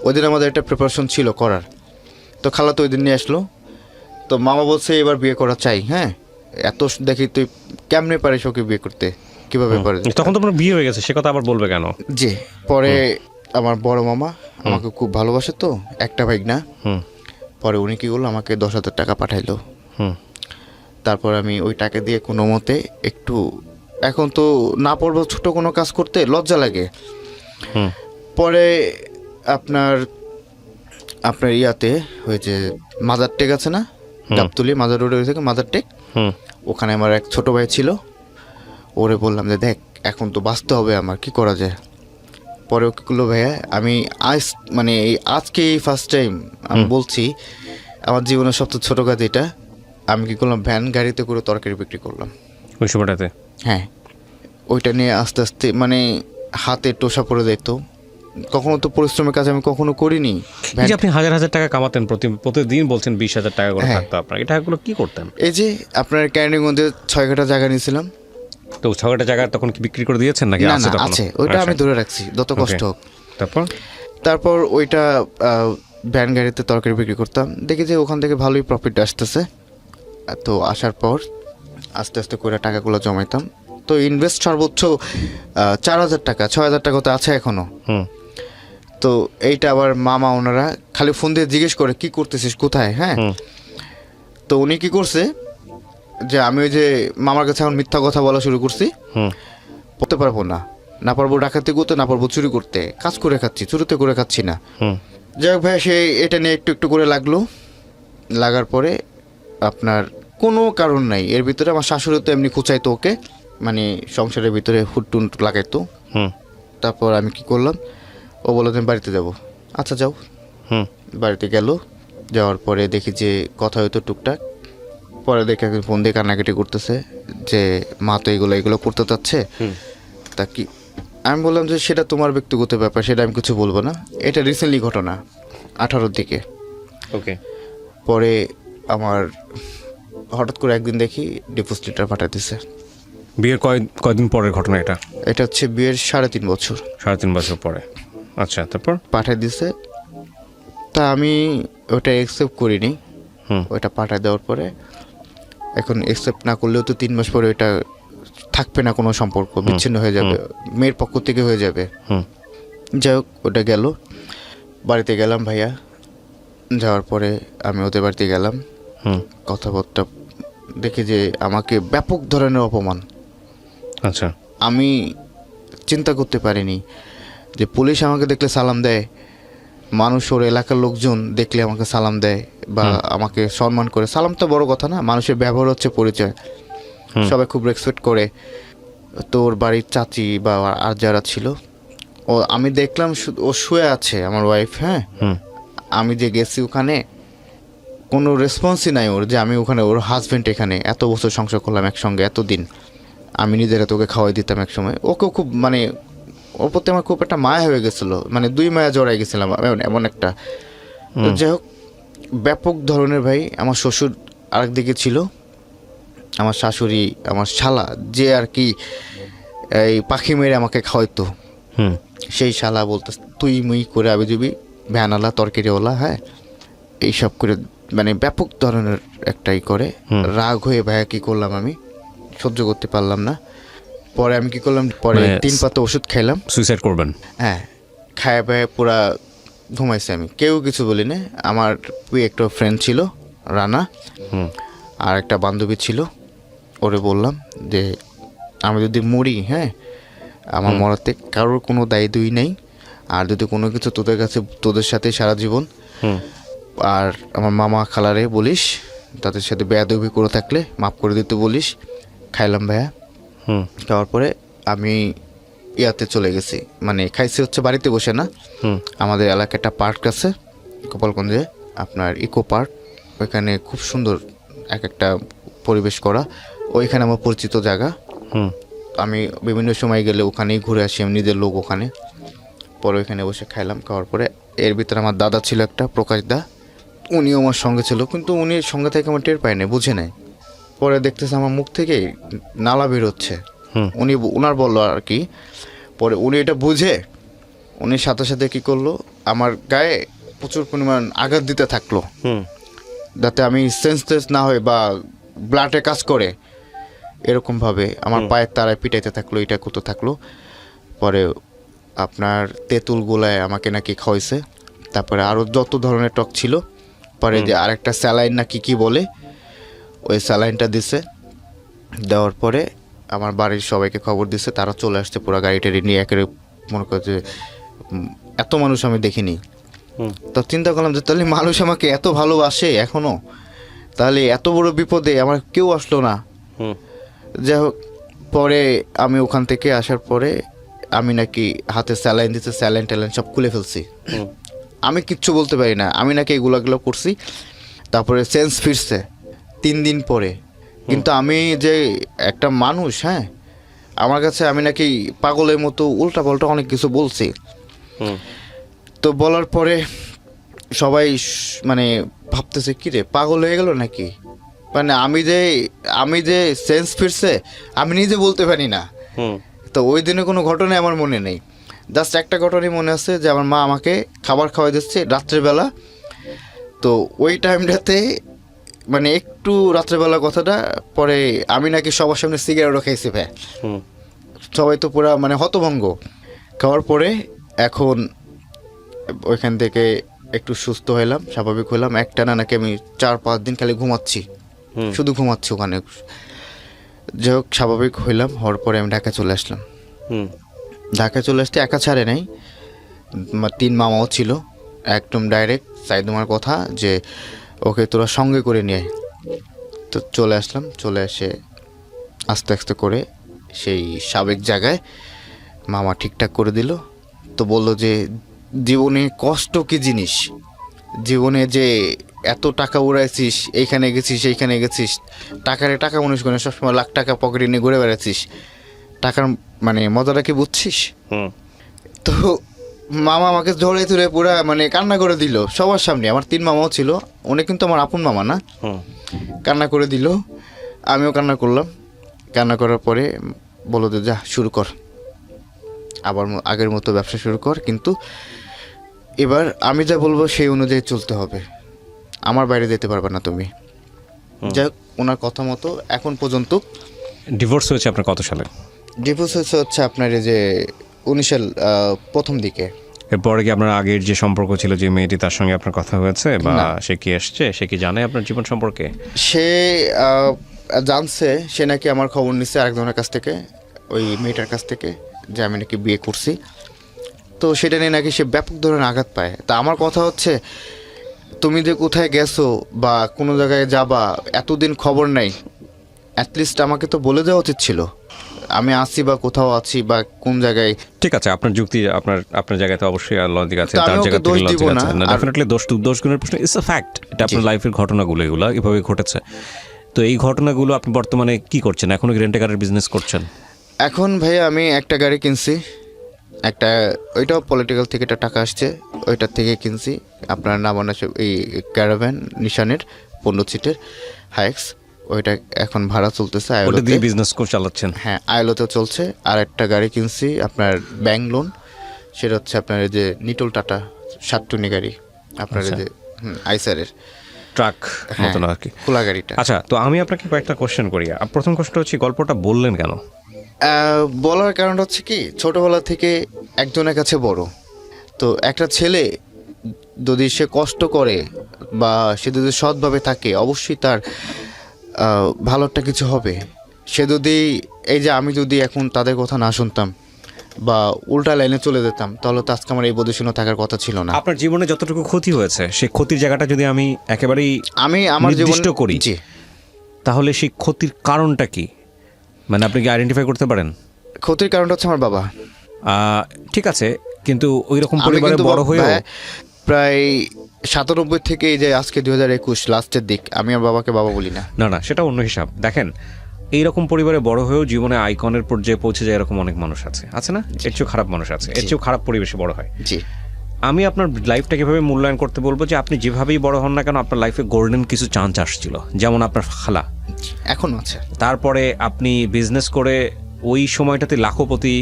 ওই দিন আমাদের একটা প্রিপারেশন ছিল করার, তো খালা তো ওই দিন নিয়ে আসলো। তো মামা বলছে এবার বিয়ে করা চাই, হ্যাঁ এত দেখি তুই কেমনে পারিস ওকে বিয়ে করতে, কিভাবে পারে। তখন তো আপনার বিয়ে হয়ে গেছে, সে কথা আবার বলবে কেন। জি, পরে আমার বড় মামা আমাকে খুব ভালোবাসে, তো একটা ভাই না। পরে উনি কি করলো, আমাকে 10,000 টাকা পাঠাইলো। তারপর আমি ওই টাকা দিয়ে কোনো মতে একটু, এখন তো না পারবো ছোট কোনো কাজ করতে, লজ্জা লাগে। পরে আপনার ইয়াতে হয়েছে মাদার টেক আছে না, গাবতলি মাদার রোডে থেকে মাদার টেক, ওখানে আমার এক ছোট ভাই ছিল, ওরে বললাম যে দেখ এখন তো বাঁচতে হবে, আমার কি করা যায়। পরে ওকে করলো ভাইয়া, আমি মানে আজকে এই ফার্স্ট টাইম আমি বলছি, আমার জীবনের সবচেয়ে ছোটো কাজ এটা, আমি কি করলাম ভ্যান গাড়িতে করে তরকারি বিক্রি করলাম ওই সময়টাতে। হ্যাঁ, ওইটা নিয়ে আস্তে আস্তে মানে হাতে টোসা পড়ে যেত, কখনো তো পরিশ্রমের কাজ আমি কখনো করিনি। এই যে আপনি হাজার হাজার টাকা কামাতেন প্রতিদিন, বলছেন 20,000 টাকা করে থাকতো আপনার, এই টাকাগুলো কি করতেন? এই যে আপনার ক্যান্ডিগঞ্জে 6 কাঠা জায়গা নিয়েছিলাম, তো 6 কাঠা জায়গা তখন কি বিক্রি করে দিয়েছেন নাকি? না আছে না তখন? আছে, ওইটা আমি ধরে রাখছি যত কষ্ট হোক। তারপর ওইটা ভ্যান গাড়িতে তরকারি বিক্রি করতাম, দেখি যে ওখান থেকে ভালোই প্রফিট আসতেছে। তো আসার পর আস্তে আস্তে করে টাকাগুলো জমাইতাম, তো ইনভেস্ট সর্বোচ্চ 4,000 টাকা, 6,000 টাকা তো আছে এখনো। তো এইটা আবার মামা ওনারা খালি ফোন দিয়ে জিজ্ঞেস করে কি করতেছিস কোথায়, হ্যাঁ। তো উনি কি করছে যে আমি ওই যে মামার কাছে এখন মিথ্যা কথা বলা শুরু করছি, পড়তে পারবো না, না পারবো ডাকাতি করতে, না পারবো চুরি করতে, কাজ করে খাচ্ছি, চুরিতে করে খাচ্ছি না। যাই হোক ভাই, সে এটা নিয়ে একটু একটু করে লাগার পরে আপনার কোনো কারণ নাই, এর ভিতরে আমার শাশুড়ি তো এমনি খুঁচাইতো ওকে, মানে সংসারের ভিতরে হুটটুন লাগাইতো। তারপর আমি কি করলাম, ও বললো তুমি বাড়িতে যাবো, আচ্ছা যাও। বাড়িতে গেল, যাওয়ার পরে দেখি যে কথা হয়তো টুকটাক, পরে দেখে একদিন ফোন দিয়ে কান্নাকাটি করতেছে যে মা তো এগুলো করতে চাচ্ছে, তা কি। আমি বললাম যে সেটা তোমার ব্যক্তিগত ব্যাপার, সেটা আমি কিছু বলবো না, এটা রিসেন্টলি ঘটনা 18-র দিকে। ওকে। পরে আমার হঠাৎ করে একদিন দেখি ডিভোর্স লেটার পাঠাতেছে। বিয়ের কয়দিন পরের ঘটনা এটা? এটা হচ্ছে বিয়ের 3.5 বছর। 3.5 বছর পরে, আচ্ছা। তারপর পাঠিয়ে দিছে, তা আমি ওটা অ্যাকসেপ্ট করিনি। ওইটা পাঠিয়ে দেওয়ার পরে এখন অ্যাকসেপ্ট না করলেও তো 3 মাস পরে ওইটা থাকবে না, কোনো সম্পর্ক বিচ্ছিন্ন হয়ে যাবে, মেয়ের পক্ষ থেকে হয়ে যাবে। যাই হোক ওটা গেল, বাড়িতে গেলাম ভাইয়া, যাওয়ার পরে আমি ওদের বাড়িতে গেলাম, কথাবার্তা দেখি যে আমাকে ব্যাপক ধরনের অপমান। আচ্ছা, আমি চিন্তা করতে পারিনি যে পুলিশ আমাকে দেখলে সালাম দেয়, মানুষ ওর এলাকার লোকজন দেখলে আমাকে সালাম দেয় বা আমাকে সম্মান করে। সালাম তো বড় কথা না, মানুষের ব্যবহার হচ্ছে পরিচয়, সবাই খুব রেসপেক্ট করে। তোর বাড়ির চাচি বা আর যারা ছিল, আমি দেখলাম ও শুয়ে আছে, আমার ওয়াইফ, হ্যাঁ। আমি যে গেছি ওখানে, কোনো রেসপন্সই নাই ওর, যে আমি ওখানে, ওর হাজব্যান্ড এখানে, এত বছর সংসার করলাম একসঙ্গে এতদিন, আমি নিজেরা তোকে খাওয়াই দিতাম এক সময়, ওকেও খুব মানে ওর প্রতি আমার খুব একটা মায়া হয়ে গেছিলো, মানে 2 মায়া জড়াই গেছিলাম এমন একটা। তো যাই হোক, ব্যাপক ধরনের ভাই, আমার শ্বশুর আরেকদিকে ছিল, আমার শাশুড়ি, আমার শালা যে আর কি এই পাখি মেরে আমাকে খাওয়াইতো, সেই শালা বলতে তুই মুই করে আবি দিবি, ভ্যানালা তরকারিওয়ালা, হ্যাঁ এইসব করে মানে ব্যাপক ধরনের একটাই করে। রাগ হয়ে ভাইয়া কী করলাম, আমি সহ্য করতে পারলাম না। পরে আমি কি করলাম, পরে 3 পাতা ওষুধ খাইলাম। সুইসাইড করবেন? হ্যাঁ, খায়া পায়ে পুরা ঘুমাইছে, আমি কেউ কিছু বলি না। আমার একটা ফ্রেন্ড ছিল রানা, আর একটা বান্ধবী ছিল, ওরে বললাম যে আমি যদি মরি, হ্যাঁ আমার মরাতে কারোর কোনো দায়িত্বই নেই, আর যদি কোনো কিছু তোদের কাছে, তোদের সাথে সারা জীবন, আর আমার মামা খালারে বলিস, তাদের সাথে বেয়াদবি করে থাকলে মাফ করে দিতে বলিস। খাইলাম ভাইয়া, খাওয়ার পরে আমি ইয়াতে চলে গেছি, মানে খাইছি হচ্ছে বাড়িতে বসে না, আমাদের এলাকায় একটা পার্ক আছে গোপালগঞ্জে, আপনার ইকো পার্ক, ওইখানে খুব সুন্দর এক একটা পরিবেশ করা, ওইখানে আমার পরিচিত জায়গা। আমি বিভিন্ন সময় গেলে ওখানেই ঘুরে আসি, আমি নিজের লোক ওখানে। পরে ওইখানে বসে খাইলাম, খাওয়ার পরে এর ভিতরে আমার দাদা ছিল একটা, প্রকাশ দা, উনিও আমার সঙ্গে ছিল, কিন্তু উনি সঙ্গে থেকে আমার টের পায় না, বুঝে নেয়। পরে দেখতেছে আমার মুখ থেকে নালা বেরোচ্ছে, উনার বললো আর কি। পরে উনি এটা বুঝে উনি সাথে সাথে কী করলো, আমার গায়ে প্রচুর পরিমাণ আঘাত দিতে থাকলো, যাতে আমি সেন্সলেস না হই বা ব্লাডে কাজ করে এরকমভাবে আমার পায়ের তারায় পিটাইতে থাকলো, এটা করতে থাকলো। পরে আপনার তেঁতুল গোলায় আমাকে নাকি খাওয়াইছে, তারপরে আরও যত ধরনের টক ছিল। পরে যে আরেকটা স্যালাইন নাকি কি বলে, ওই স্যালাইনটা দিছে। দেওয়ার পরে আমার বাড়ির সবাইকে খবর দিছে, তারা চলে আসছে পুরো গাড়িটা নিয়ে, একেবারে মনে করে যে এত মানুষ আমি দেখিনি। তো চিন্তা করলাম যে তাহলে মানুষ আমাকে এত ভালোবাসে এখনও, তাহলে এত বড় বিপদে আমার কেউ আসলো না। যাই হোক, পরে আমি ওখান থেকে আসার পরে আমি নাকি হাতে স্যালাইন দিতে, স্যালাইন ট্যালাইন সব খুলে ফেলছি, আমি কিচ্ছু বলতে পারি না, আমি নাকি এগুলো করছি। তারপরে সেন্স ফিরছে 3 দিন পরে, কিন্তু আমি যে একটা মানুষ, হ্যাঁ আমার কাছে আমি নাকি পাগলের মতো উল্টা পাল্টা অনেক কিছু বলছি। তো বলার পরে সবাই মানে ভাবতেছে কি রে, পাগল হয়ে গেল নাকি, মানে আমি যে সেন্স ফিরছে আমি নিজে বলতে পারি না। তো ওই দিনে কোনো ঘটনা আমার মনে নেই, জাস্ট একটা ঘটনাই মনে আছে, যে আমার মা আমাকে খাবার খাওয়াই দিচ্ছে রাত্রেবেলা। তো ওই টাইমটাতে মানে একটু রাত্রেবেলা কথাটা, পরে আমি নাকি সবার সামনে সিগারেটও খাইছি ভাই, সবাই তো পুরা মানে হতভঙ্গ। খাওয়ার পরে এখন ওইখান থেকে একটু সুস্থ হইলাম, স্বাভাবিক হইলাম। একটানা নাকি আমি 4-5 দিন খালি ঘুমাচ্ছি, শুধু ঘুমাচ্ছি ওখানে। যাই হোক, স্বাভাবিক হইলাম, হওয়ার পরে আমি ঢাকা চলে আসলাম। ঢাকায় চলে আসতে একা ছাড়ে নাই, 3 মামাও ছিল। একদম ডাইরেক্ট সাইদুমার কথা যে ওকে তোরা সঙ্গে করে নিয়ে। তো চলে আসলাম, চলে এসে আস্তে আস্তে করে সেই সাবেক জায়গায় মামা ঠিকঠাক করে দিল। তো বললো যে জীবনে কষ্ট কি জিনিস, জীবনে যে এত টাকা উড়াইছিস, এইখানে গেছিস এইখানে গেছিস, টাকা মনে করে সবসময় লাখ টাকা পকেটে নিয়ে ঘুরে বেড়াচ্ছিস, টাকার মানে মজাটা কি বুঝছিস? তো মামা আমাকে ধরে ধরে পুরা মানে কান্না করে দিল সবার সামনে। আমার 3 মামাও ছিল, উনি কিন্তু আমার আপন মামা না। কান্না করে দিল, আমিও কান্না করলাম। কান্না করার পরে বললো যে যা শুরু কর, আবার আগের মতো ব্যবসা শুরু কর, কিন্তু এবার আমি যা বলবো সেই অনুযায়ী চলতে হবে, আমার বাইরে যেতে পারবে না তুমি। যাই হোক, ওনার কথা মতো এখন পর্যন্ত। ডিভোর্স হয়েছে আপনার কত সালে? ডিভোর্স হচ্ছে আপনার এই যে 19 সাল প্রথম দিকে। এরপরে কি আপনার আগের যে সম্পর্ক ছিল যে মেয়েটি, তার সঙ্গে আপনার কথা হয়েছে বা সে কি এসছে, সে কি জানে আপনার জীবন সম্পর্কে? সে জানছে, সে নাকি আমার খবর নিচ্ছে আরেকজনের কাছ থেকে, ওই মেয়েটার কাছ থেকে, যে আমি নাকি বিয়ে করছি। তো সেটা নিয়ে নাকি সে ব্যাপক ধরনের আঘাত পায়। তা আমার কথা হচ্ছে, তুমি যে কোথায় গেছো বা কোনো জায়গায় যাবা, এতদিন খবর নাই, অ্যাটলিস্ট আমাকে তো বলে দেওয়া উচিত ছিল। আমি আছি বা কোথাও আছি বা কোন জায়গায়। ঠিক আছে, আপনার যুক্তি, আপনার জায়গাতে অবশ্যই লজিক আছে, তো আমি তার ওকে জায়গা দোষ থেকে দিব লজিক না। আছে না, আর- ডেফিনেটলি দোষ গুণের প্রশ্ন ইটস আ ফ্যাক্ট, এটা আপনার লাইফের ঘটনাগুলো, এগুলো এভাবে ঘটেছে। তো এই ঘটনাগুলো আপনি বর্তমানে কি করছেন? এখনো কি রেন্টে কারের বিজনেস করছেন? এখন ভাই আমি একটা গাড়ি কিনছি, একটা ওইটাও পলিটিক্যাল থেকে একটা টাকা আসছে, ওইটার থেকে কিনছি। আপনার নাম আছে এই ক্যারাভ্যান নিশানের 15 সিটের হাইক্স, ওইটা এখন ভাড়া চলতেছে ওটা আইলোতে। দিয়ে বিজনেস করে চালাচ্ছেন? হ্যাঁ, আইলোতে চলছে। আর একটা গাড়ি কিনছি আপনার ব্যাংক লোন, সেটা হচ্ছে আপনার এই যে নিটল টাটা 7 টনি গাড়ি, আপনার এই যে আইসারের ট্রাক মতন আর কি, খোলা গাড়িটা। আচ্ছা, তো আমি আপনাকে কয়েকটা কোশ্চেন করি। প্রথম কোশ্চেন হচ্ছে, গল্পটা বললেন কেন? বলার কারণ হচ্ছে কি, ছোটবেলা থেকে একজনের কাছে বড়, তো একটা ছেলে যদি সে কষ্ট করে বা সে যদি সৎভাবে থাকে, অবশ্যই তার ভালো একটা কিছু হবে। সে যদি, এই যে আমি যদি এখন তাদের কথা না শুনতাম বা উল্টা লাইনে চলে যেতাম, তাহলে তো আজকে আমার এই পজিশনে থাকার কথা ছিল না। আপনার জীবনে যতটুকু ক্ষতি হয়েছে, সেই ক্ষতির জায়গাটা যদি আমি একেবারেই আমি আমার নির্দিষ্ট জীবন করি, জি, তাহলে সেই ক্ষতির কারণটা কি, মানে আপনি কি আইডেন্টিফাই করতে পারেন? ক্ষতির কারণটা হচ্ছে আমার বাবা। ঠিক আছে, কিন্তু ওই রকম আমি পরিবারে কিন্তু বড় হয়েও প্রায় 97 থেকে এই যে আজকে 2021 লাস্টের দিক, আমি আমার বাবাকে বাবা বলি না। না, সেটা অন্য হিসাব। দেখেন, এইরকম পরিবারে বড় হয়েও জীবনে আইকনের পর্যায়ে পৌঁছে যায় এরকম অনেক মানুষ আছে, আছে না? এর চেয়েও খারাপ মানুষ আছে, এর চেয়েও খারাপ পরিবেশে বড় হয়। জি, আমি আপনার লাইফটাকে এভাবে মূল্যায়ন করতে বলবো যে আপনি যেভাবেই বড় হন না কেন, আপনার লাইফে গোল্ডেন কিছু চান্স আসছিল, যেমন আপনার খালা। এখনো আছে। তারপরে আপনি বিজনেস করে ওই সময়টাতে লাখপতি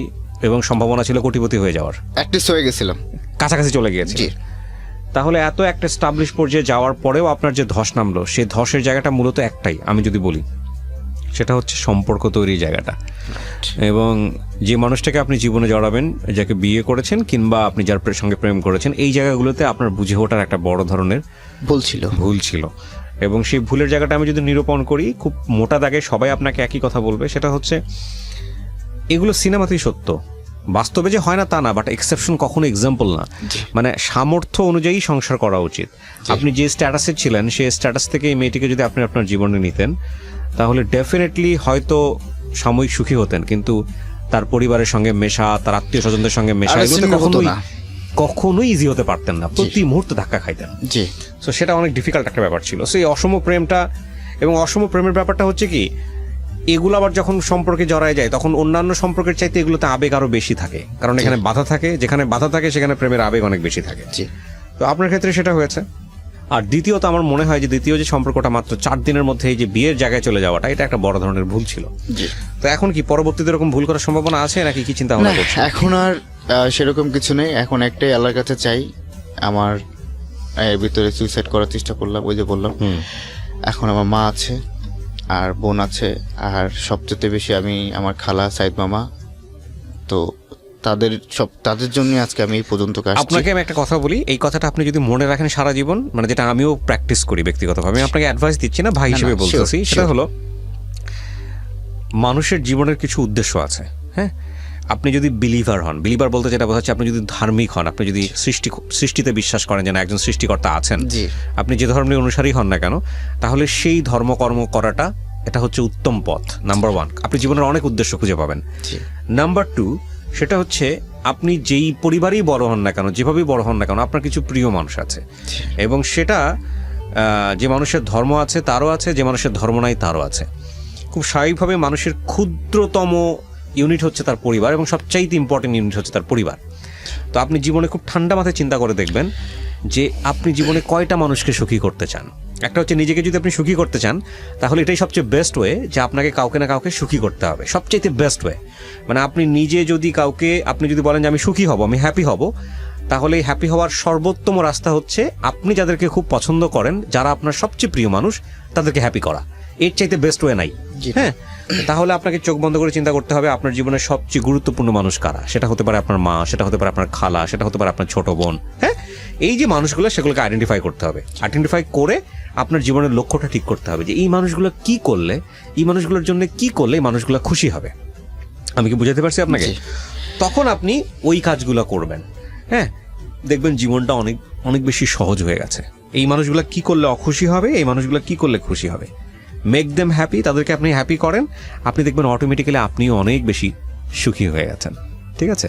এবং সম্ভাবনা ছিল কোটিপতি হয়ে যাওয়ার, অ্যাটলিস্ট হয়ে গেছিলাম। কাছাকাছি চলে গিয়েছে। জি, তাহলে এত একটা স্টাবলিশ পর্যায়ে যাওয়ার পরেও আপনার যে ধস নামলো, সেই ধসের জায়গাটা মূলত একটাই, আমি যদি বলি, সেটা হচ্ছে সম্পর্ক তৈরির জায়গাটা। এবং যে মানুষটাকে আপনি জীবনে জড়াবেন, যাকে বিয়ে করেছেন কিংবা আপনি যার সঙ্গে প্রেম করেছেন, এই জায়গাগুলোতে আপনার বুঝে ওঠার একটা বড় ধরনের ভুল ছিল। এবং সেই ভুলের জায়গাটা আমি যদি নিরূপণ করি খুব মোটা দাগে, সবাই আপনাকে একই কথা বলবে, সেটা হচ্ছে এগুলো সিনেমাতেই সত্য, বাস্তবে যে হয় না তা না, বাট এক্সেপশন কখনো এক্সাম্পল না। মানে সামর্থ্য অনুযায়ী সংসার করা উচিত। আপনি যে স্ট্যাটাসে ছিলেন, সেই স্ট্যাটাস থেকে এই মেয়েটিকে যদি আপনি আপনার জীবনে নিতেন, তাহলে ডেফিনেটলি হয়তো সাময়িক সুখী হতেন, কিন্তু তার পরিবারের সঙ্গে মেশা, তার আত্মীয় স্বজনদের সঙ্গে মেশা, এগুলোতে কখনোই ইজি হতে পারতেন না, প্রতি মুহূর্তে ধাক্কা খাইতেন। জি, সো সেটা অনেক ডিফিকাল্ট একটা ব্যাপার ছিল। সেই অসম প্রেমটা, এবং অসম প্রেমের ব্যাপারটা হচ্ছে কি, এগুলো আবার যখন সম্পর্কে জড়ায় যায়, তখন অন্যান্য সম্পর্কের চাইতে এগুলোতে আবেগ আরো বেশি থাকে, কারণ এখানে বাধা থাকে, যেখানে বাধা থাকে সেখানে প্রেমের আবেগ অনেক বেশি থাকে। জি, তো আপনার ক্ষেত্রে সেটা হয়েছে। আর দ্বিতীয়ত, আমার মনে হয় যে দ্বিতীয় যে সম্পর্কটা মাত্র 4 দিনের মধ্যে এই যে বিয়ের জায়গায় চলে যাওয়াটা, এটা একটা বড় ধরনের ভুল ছিল। জি। তো এখন কি পরবর্তীতে এরকম ভুল করার সম্ভাবনা আছে নাকি কি চিন্তা ভাবনা করছেন? এখন আর সেরকম কিছু নেই। এখন একটাই আল্লাহর কাছে চাই, আমার এর ভিতরে সুইসাইড করার চেষ্টা করলাম, ওই যে বললাম। এখন আমার মা আছে আর বোন আছে, আর সবচেয়ে বেশি আমি আমার খালা সাইদ মামা, তো তাদের জন্য আজকে আমি এই পর্যন্ত আসছি। আপনাকে আমি একটা কথা বলি, এই কথাটা আপনি যদি মনে রাখেন সারা জীবন, মানে যেটা আমিও প্র্যাকটিস করি ব্যক্তিগতভাবে, আমি আপনাকে অ্যাডভাইস দিচ্ছি না, ভাই হিসেবে বলতেছি, সেটা হলো মানুষের জীবনের কিছু উদ্দেশ্য আছে। হ্যাঁ, আপনি যদি বিলিভার হন, বিলিভার বলতে যেটা বোঝাচ্ছে, আপনি যদি ধার্মিক হন, আপনি যদি সৃষ্টিতে বিশ্বাস করেন যে না একজন সৃষ্টিকর্তা আছেন, আপনি যে ধর্মের অনুসারী হন না কেন, তাহলে সেই ধর্মকর্ম করাটা, এটা হচ্ছে উত্তম পথ। নাম্বার 1, আপনি জীবনের অনেক উদ্দেশ্য খুঁজে পাবেন। নাম্বার 2, সেটা হচ্ছে আপনি যেই পরিবারেই বড় হন না কেন, যেভাবেই বড় হন না কেন, আপনার কিছু প্রিয় মানুষ আছে, এবং সেটা যে মানুষের ধর্ম আছে তারও আছে, যে মানুষের ধর্ম নাই তারও আছে। খুব স্বাভাবিকভাবে মানুষের ক্ষুদ্রতম ইউনিট হচ্ছে তার পরিবার, এবং সবচাইতে ইম্পর্টেন্ট ইউনিট হচ্ছে তার পরিবার। তো আপনি জীবনে খুব ঠান্ডা মাথায় চিন্তা করে দেখবেন যে আপনি জীবনে কয়টা মানুষকে সুখী করতে চান। একটা হচ্ছে নিজেকে যদি আপনি সুখী করতে চান, তাহলে এটাই সবচেয়ে বেস্ট ওয়ে যে আপনাকে কাউকে না কাউকে সুখী করতে হবে, সবচাইতে বেস্ট ওয়ে। মানে আপনি নিজে যদি কাউকে, আপনি যদি বলেন যে আমি সুখী হব, আমি হ্যাপি হব, তাহলে এই হ্যাপি হওয়ার সর্বোত্তম রাস্তা হচ্ছে আপনি যাদেরকে খুব পছন্দ করেন, যারা আপনার সবচেয়ে প্রিয় মানুষ, তাদেরকে হ্যাপি করা। এর চাইতে বেস্ট ওয়ে নাই। হ্যাঁ, তাহলে আপনাকে চোখ বন্ধ করে চিন্তা করতে হবে আপনার জীবনের সবচেয়ে গুরুত্বপূর্ণ মানুষ কারা। সেটা হতে পারে আপনার মা, সেটা হতে পারে আপনার খালা, সেটা হতে পারে আপনার ছোট বোন। হ্যাঁ, এই যে মানুষগুলো, সেগুলোকে আইডেন্টিফাই করতে হবে। আইডেন্টিফাই করে আপনার জীবনের লক্ষ্যটা ঠিক করতে হবে যে এই মানুষগুলো কি করলে, এই মানুষগুলোর জন্য কি করলে এই মানুষগুলো খুশি হবে। আমি কি বুঝাতে পারছি আপনাকে? তখন আপনি ওই কাজগুলো করবেন। হ্যাঁ, দেখবেন জীবনটা অনেক অনেক বেশি সহজ হয়ে গেছে। এই মানুষগুলো কি করলে অখুশি হবে, এই মানুষগুলো কি করলে খুশি হবে, মেক দেম হ্যাপি, তাদেরকে আপনি হ্যাপি করেন, আপনি দেখবেন অটোমেটিক্যালি আপনিও অনেক বেশি সুখী হয়ে গেছেন। ঠিক আছে?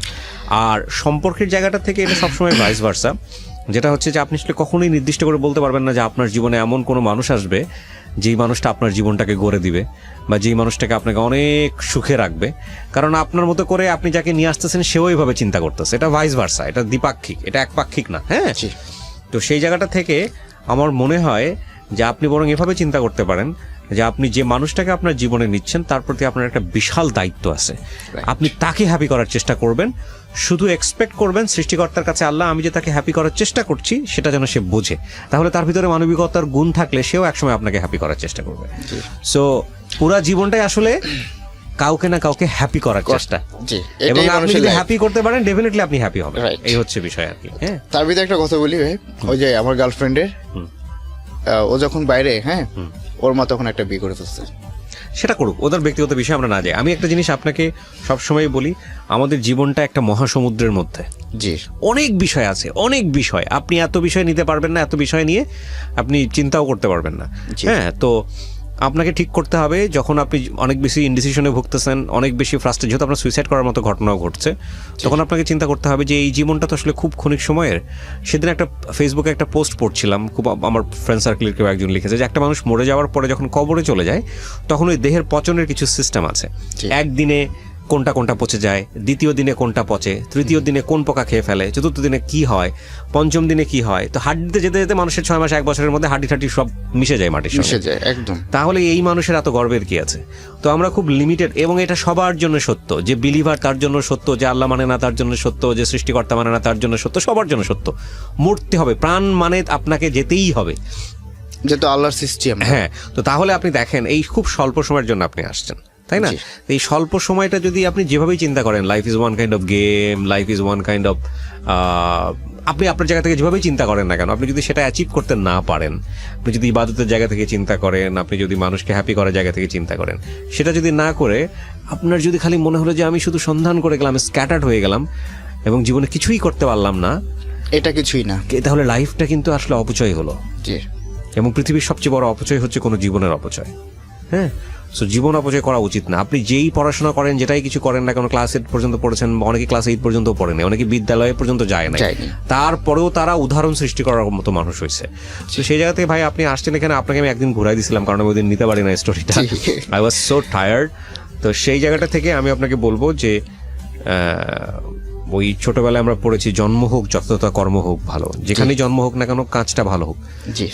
আর সম্পর্কের জায়গাটা থেকে এটা সবসময় ভাইস ভার্সা, যেটা হচ্ছে যে আপনি আসলে কখনোই নির্দিষ্ট করে বলতে পারবেন না যে আপনার জীবনে এমন কোনো মানুষ আসবে যেই মানুষটা আপনার জীবনটাকে গড়ে দিবে বা যেই মানুষটাকে আপনাকে অনেক সুখে রাখবে, কারণ আপনার মতো করে আপনি যাকে নিয়ে আসতেছেন সেও এইভাবে চিন্তা করতেছে। এটা ভাইস ভার্সা, এটা দ্বিপাক্ষিক, এটা একপাক্ষিক না। হ্যাঁ, তো সেই জায়গাটা থেকে আমার মনে হয় যে আপনি বরং এভাবে চিন্তা করতে পারেন যে আপনি যে মানুষটাকে আপনার জীবনে নিচ্ছেন তার প্রতি আপনার একটা বিশাল দায়িত্ব আছে, আপনি তাকে হ্যাপি করার চেষ্টা করবেন, শুধু এক্সপেক্ট করবেন সৃষ্টিকর্তার কাছে, আল্লাহ আমি যে তাকে হ্যাপি করার চেষ্টা করছি সেটা যেন সে বোঝে, তাহলে তার ভিতরে মানবিকতার গুণ থাকলে সেও একসময় আপনাকে হ্যাপি করার চেষ্টা করবে। সো পুরা জীবনটাই আসলে কাউকে না কাউকে হ্যাপি করার চেষ্টা, এবং আপনি যদি হ্যাপি করতে পারেন ডেফিনেটলি আপনি হ্যাপি হবেন, এই হচ্ছে বিষয় আর কি। হ্যাঁ, তার ভিতরে একটা কথা বলি ভাই, ওই যে আমার গার্লফ্রেন্ডের ও যখন বাইরে, হ্যাঁ, ওর মা তখন একটা বিয়ে করে ফেলছে, সেটা করুক, ওদের ব্যক্তিগত বিষয়ে আমরা না যাই। আমি একটা জিনিস আপনাকে সবসময় বলি, আমাদের জীবনটা একটা মহাসমুদ্রের মধ্যে, জি, অনেক বিষয় আছে, অনেক বিষয়, আপনি এত বিষয় নিতে পারবেন না, এত বিষয় নিয়ে আপনি চিন্তাও করতে পারবেন না। হ্যাঁ, তো আপনাকে ঠিক করতে হবে যখন আপনি অনেক বেশি ইনডিসিশনে ভুগতেছেন, অনেক বেশি ফ্রাস্ট্রেট, যেহেতু আপনার সুইসাইড করার মতো ঘটনাও ঘটছে, তখন আপনাকে চিন্তা করতে হবে যে এই জীবনটা তো আসলে খুব ক্ষণিক সময়ের। সেদিন একটা ফেসবুকে একটা পোস্ট পড়ছিলাম, খুব আমার ফ্রেন্ড সার্কেলের কেউ একজন লিখেছে যে একটা মানুষ মরে যাওয়ার পরে যখন কবরে চলে যায় তখন ওই দেহের পচনের কিছু সিস্টেম আছে, একদিনে কোনটা কোনটা পচে যায়, দ্বিতীয় দিনে কোনটা পচে, তৃতীয় দিনে কোন পোকা খেয়ে ফেলে, চতুর্থ দিনে কি হয়, পঞ্চম দিনে কি হয়। তো হাড্ডিতে যেতে যেতে মানুষের 6 মাস 1 বছরের মধ্যে হাড্ডি ঠাড্ডি সব মিশে যায় মাটির সঙ্গে, একদম। তাহলে এই মানুষের এত গর্বের কি আছে? তো আমরা খুব লিমিটেড, এবং এটা সবার জন্য সত্য, যে বিলিভার তার জন্য সত্য, যে আল্লাহ মানে না তার জন্য সত্য, যে সৃষ্টিকর্তা মানে না তার জন্য সত্য, সবার জন্য সত্য। মরতে হবে, প্রাণ মানে আপনাকে যেতেই হবে, যেহেতু আল্লাহর সৃষ্টি। হ্যাঁ, তো তাহলে আপনি দেখেন এই খুব স্বল্প সময়ের জন্য আপনি আসছেন, তাই না? এই স্বল্প সময়টা যদি আপনি যেভাবেই চিন্তা করেন, life is one kind of game, life is one kind of, আপনি আপনার জায়গা থেকে যেভাবেই চিন্তা করেন না কেন, আপনি যদি সেটা অ্যাচিভ করতে না পারেন, আপনি যদি ইবাদতের জায়গা থেকে চিন্তা করেন, আপনি যদি মানুষকে হ্যাপি করার জায়গা থেকে চিন্তা করেন, সেটা যদি না করে আপনার যদি খালি মনে হলো যে আমি শুধু সন্ধান করে গেলাম, স্ক্যাটার্ড হয়ে গেলাম এবং জীবনে কিছুই করতে পারলাম না, এটা কিছুই না, তাহলে লাইফটা কিন্তু আসলে অপচয় হলো। এবং পৃথিবীর সবচেয়ে বড় অপচয় হচ্ছে কোনো জীবনের অপচয়। হ্যাঁ, সো জীবন অপচয় করা উচিত না। আপনি যেই পড়াশোনা করেন, যেটাই কিছু করেন না, কোনো ক্লাস 8 পর্যন্ত পড়েছেন, অনেকে ক্লাস 8 পর্যন্ত পড়ে না, অনেকে বিদ্যালয়ে পর্যন্ত যায় না, তারপরেও তারা উদাহরণ সৃষ্টি করার মতো মানুষ হয়েছে। তো সেই জায়গা থেকে ভাই আপনি আসছেন এখানে, আপনাকে আমি একদিন ঘুরাই দিয়েছিলাম, কারণ আমি ওই দিন নিতে পারি না স্টোরিটা, আই ওয়াজ সো টায়ার্ড। তো সেই জায়গাটা থেকে আমি আপনাকে বলবো যে ওই ছোটবেলায় আমরা পড়েছি, জন্ম হোক যতটা কর্ম হোক ভালো, যেখানেই জন্ম হোক না কেন কাজটা ভালো হোক।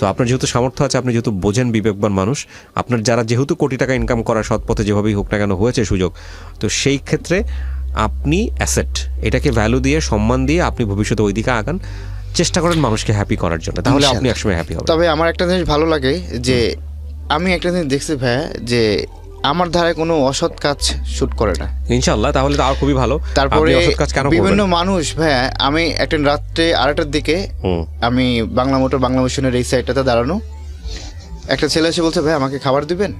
তো আপনার যেহেতু সামর্থ্য আছে, আপনি যেহেতু বোঝেন, বিবেকবান মানুষ, আপনার যারা যেহেতু কোটি টাকা ইনকাম করার সৎ পথে যেভাবেই হোক না কেন হয়েছে সুযোগ, তো সেই ক্ষেত্রে আপনি অ্যাসেট, এটাকে ভ্যালু দিয়ে, সম্মান দিয়ে আপনি ভবিষ্যতে ওই দিকে আগান, চেষ্টা করেন মানুষকে হ্যাপি করার জন্য, তাহলে আপনি একসময় হ্যাপি হবেন। তবে আমার একটা জিনিস ভালো লাগে যে আমি একটা জিনিস দেখছি ভাইয়া, যে আমার ধারে কোনো অসৎ কাজ শুট করে না, ইনশাআল্লাহ, তাহলে তো আর খুবই ভালো। তারপরে বিভিন্ন মানুষ ভাইয়া, আমি একটা রাত্রে 2টার দিকে আমি বাংলা মোটর, বাংলা মিশনের এই সাইডটাতে দাঁড়ানো, একটা ছেলে এসে বলছে ভাই আমাকে খাবার দিবেন,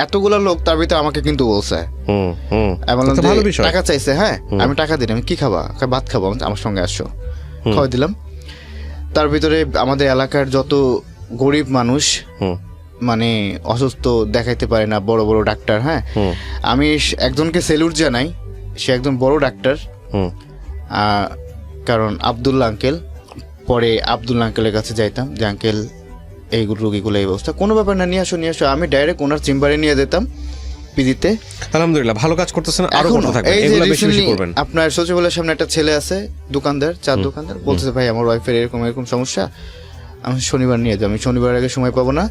এতগুলো লোক তার ভিতরে আমাকে কিন্তু বলছে, টাকা চাইছে, হ্যাঁ আমি টাকা দিই, আমি কি খাবা, ভাত খাবো, আমার সঙ্গে আসো, খাওয়াই দিলাম। তার ভিতরে আমাদের এলাকার যত গরিব মানুষ, মানে অসুস্থ, দেখাইতে পারে না, বড় বড় ডাক্তার, হ্যাঁ আমি একজনকে সেলুট জানাই, সে একজন বড় ডাক্তার, কারণ আব্দুল্লাহ আঙ্কেল, পরে আব্দুল্লাহ আঙ্কেলের কাছে যাইতাম যে আঙ্কেল এই রোগীগুলো এই অবস্থা, কোনো ব্যাপার না, নিয়ে আসো নিয়ে আসো, আমি ডাইরেক্ট ওনার চেম্বারে নিয়ে যেতাম পিজিতে। আলহামদুলিল্লাহ, ভালো কাজ করতেছেন, আরো করতে থাকবেন, এগুলো বেশি বেশি করবেন। আপনার সচিবালয়ের সামনে একটা ছেলে আছে, দোকানদার, চার দোকানদার, বলতেছে ভাই আমার ওয়াইফের এরকম এরকম সমস্যা, আমি শনিবার নিয়ে যাবো, আমি শনিবার আগে সময় পাবো না,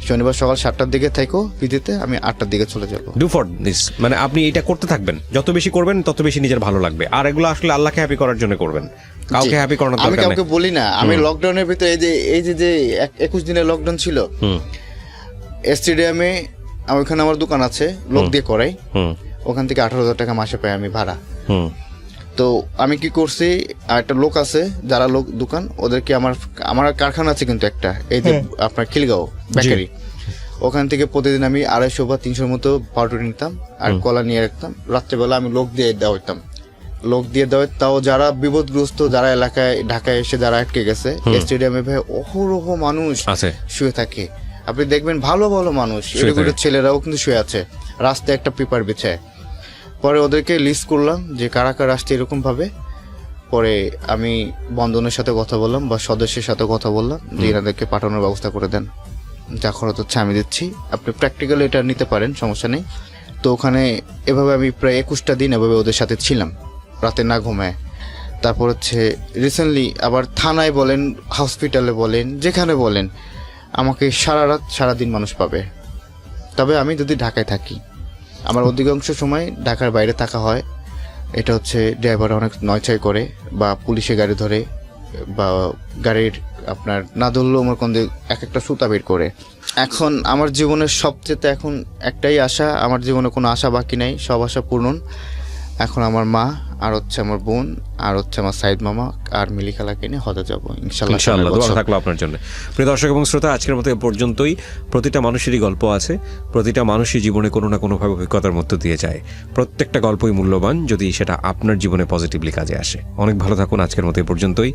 শনিবার সকাল 7টার দিকে থাকো পিজিতে, আমি 8টার দিকে চলে যাবো। ডু ফর দিস, মানে আপনি এটা করতে থাকবেন, যত বেশি করবেন তত বেশি নিজের ভালো লাগবে, আর এগুলো আসলে আল্লাহকে হ্যাপি করার জন্য করবেন, কাউকে হ্যাপি করানোর দরকার নেই। আমি কাউকে বলি না, আমি লকডাউনের ভিতরে এই যে 21 দিনের লকডাউন ছিল, স্টেডিয়ামে ওইখানে আমার দোকান আছে, লোক দিয়ে করাই, ওখান থেকে 18,000 টাকা মাসে পাই আমি ভাড়া। তো আমি কি করছি, একটা লোক আছে যারা লোক দোকান, ওদেরকে আমার কারখানা আছে কিন্তু একটা, এই যে আপনার খিলগাঁও বেকারি, ওখান থেকে প্রতিদিন আমি 250 বা 300 মতো পাউরুটি নিতাম আর কলা নিয়ে রাখতাম, রাত্রেবেলা আমি লোক দিয়ে দেওয়াইতাম, তাও যারা বিপদগ্রস্ত, যারা এলাকায় ঢাকায় এসে যারা আটকে গেছে, স্টেডিয়ামে ভাই অহরহ মানুষ শুয়ে থাকে, আপনি দেখবেন ভালো ভালো মানুষ এডুকেটেড ছেলেরাও কিন্তু শুয়ে আছে রাস্তায় একটা পেপার বিছায়। পরে ওদেরকে লিস্ট করলাম যে কারা কারা আসছে এরকম ভাবে। পরে আমি বন্ধনের সাথে কথা বললাম বা সদস্যের সাথে কথা বললাম যে এনাদেরকে পাঠানোর ব্যবস্থা করে দেন, যা খরচ হচ্ছে আমি দিচ্ছি, আপনি প্র্যাকটিক্যালি এটা নিতে পারেন, সমস্যা নেই। তো ওখানে এভাবে আমি প্রায় 21টা দিন এভাবে ওদের সাথে ছিলাম, রাতে না ঘুমায়। তারপর হচ্ছে রিসেন্টলি আবার থানায় বলেন, হসপিটালে বলেন, যেখানে বলেন আমাকে সারা রাত সারাদিন মানুষ পাবে। তবে আমি যদি ঢাকায় থাকি, আমার অধিকাংশ সময় ঢাকার বাইরে থাকা হয়। এটা হচ্ছে ড্রাইভার অনেক নয়ছয় করে বা পুলিশে গাড়ি ধরে বা গাড়ির আপনার না ধরলেও আমার কোন এক একটা সুতা বের করে। এখন আমার জীবনের সবচেয়ে এখন একটাই আশা, আমার জীবনে কোনো আশা বাকি নাই, সব আশা পূরণ। এখন আমার মা আর হচ্ছে আমার বোন আর হচ্ছে আমার সাইদ মামা আর মিলি খালাকে নিয়ে হজে যাবো ইনশাল্লাহ। দোয়া থাকলো আপনার জন্য। প্রিয় দর্শক এবং শ্রোতা, আজকের মতো এ পর্যন্তই। প্রতিটা মানুষেরই গল্প আছে, প্রতিটা মানুষই জীবনে কোনো না কোনোভাবে অভিজ্ঞতার মধ্য দিয়ে যায়। প্রত্যেকটা গল্পই মূল্যবান যদি সেটা আপনার জীবনে পজিটিভলি কাজে আসে। অনেক ভালো থাকুন, আজকের মতো এ পর্যন্তই।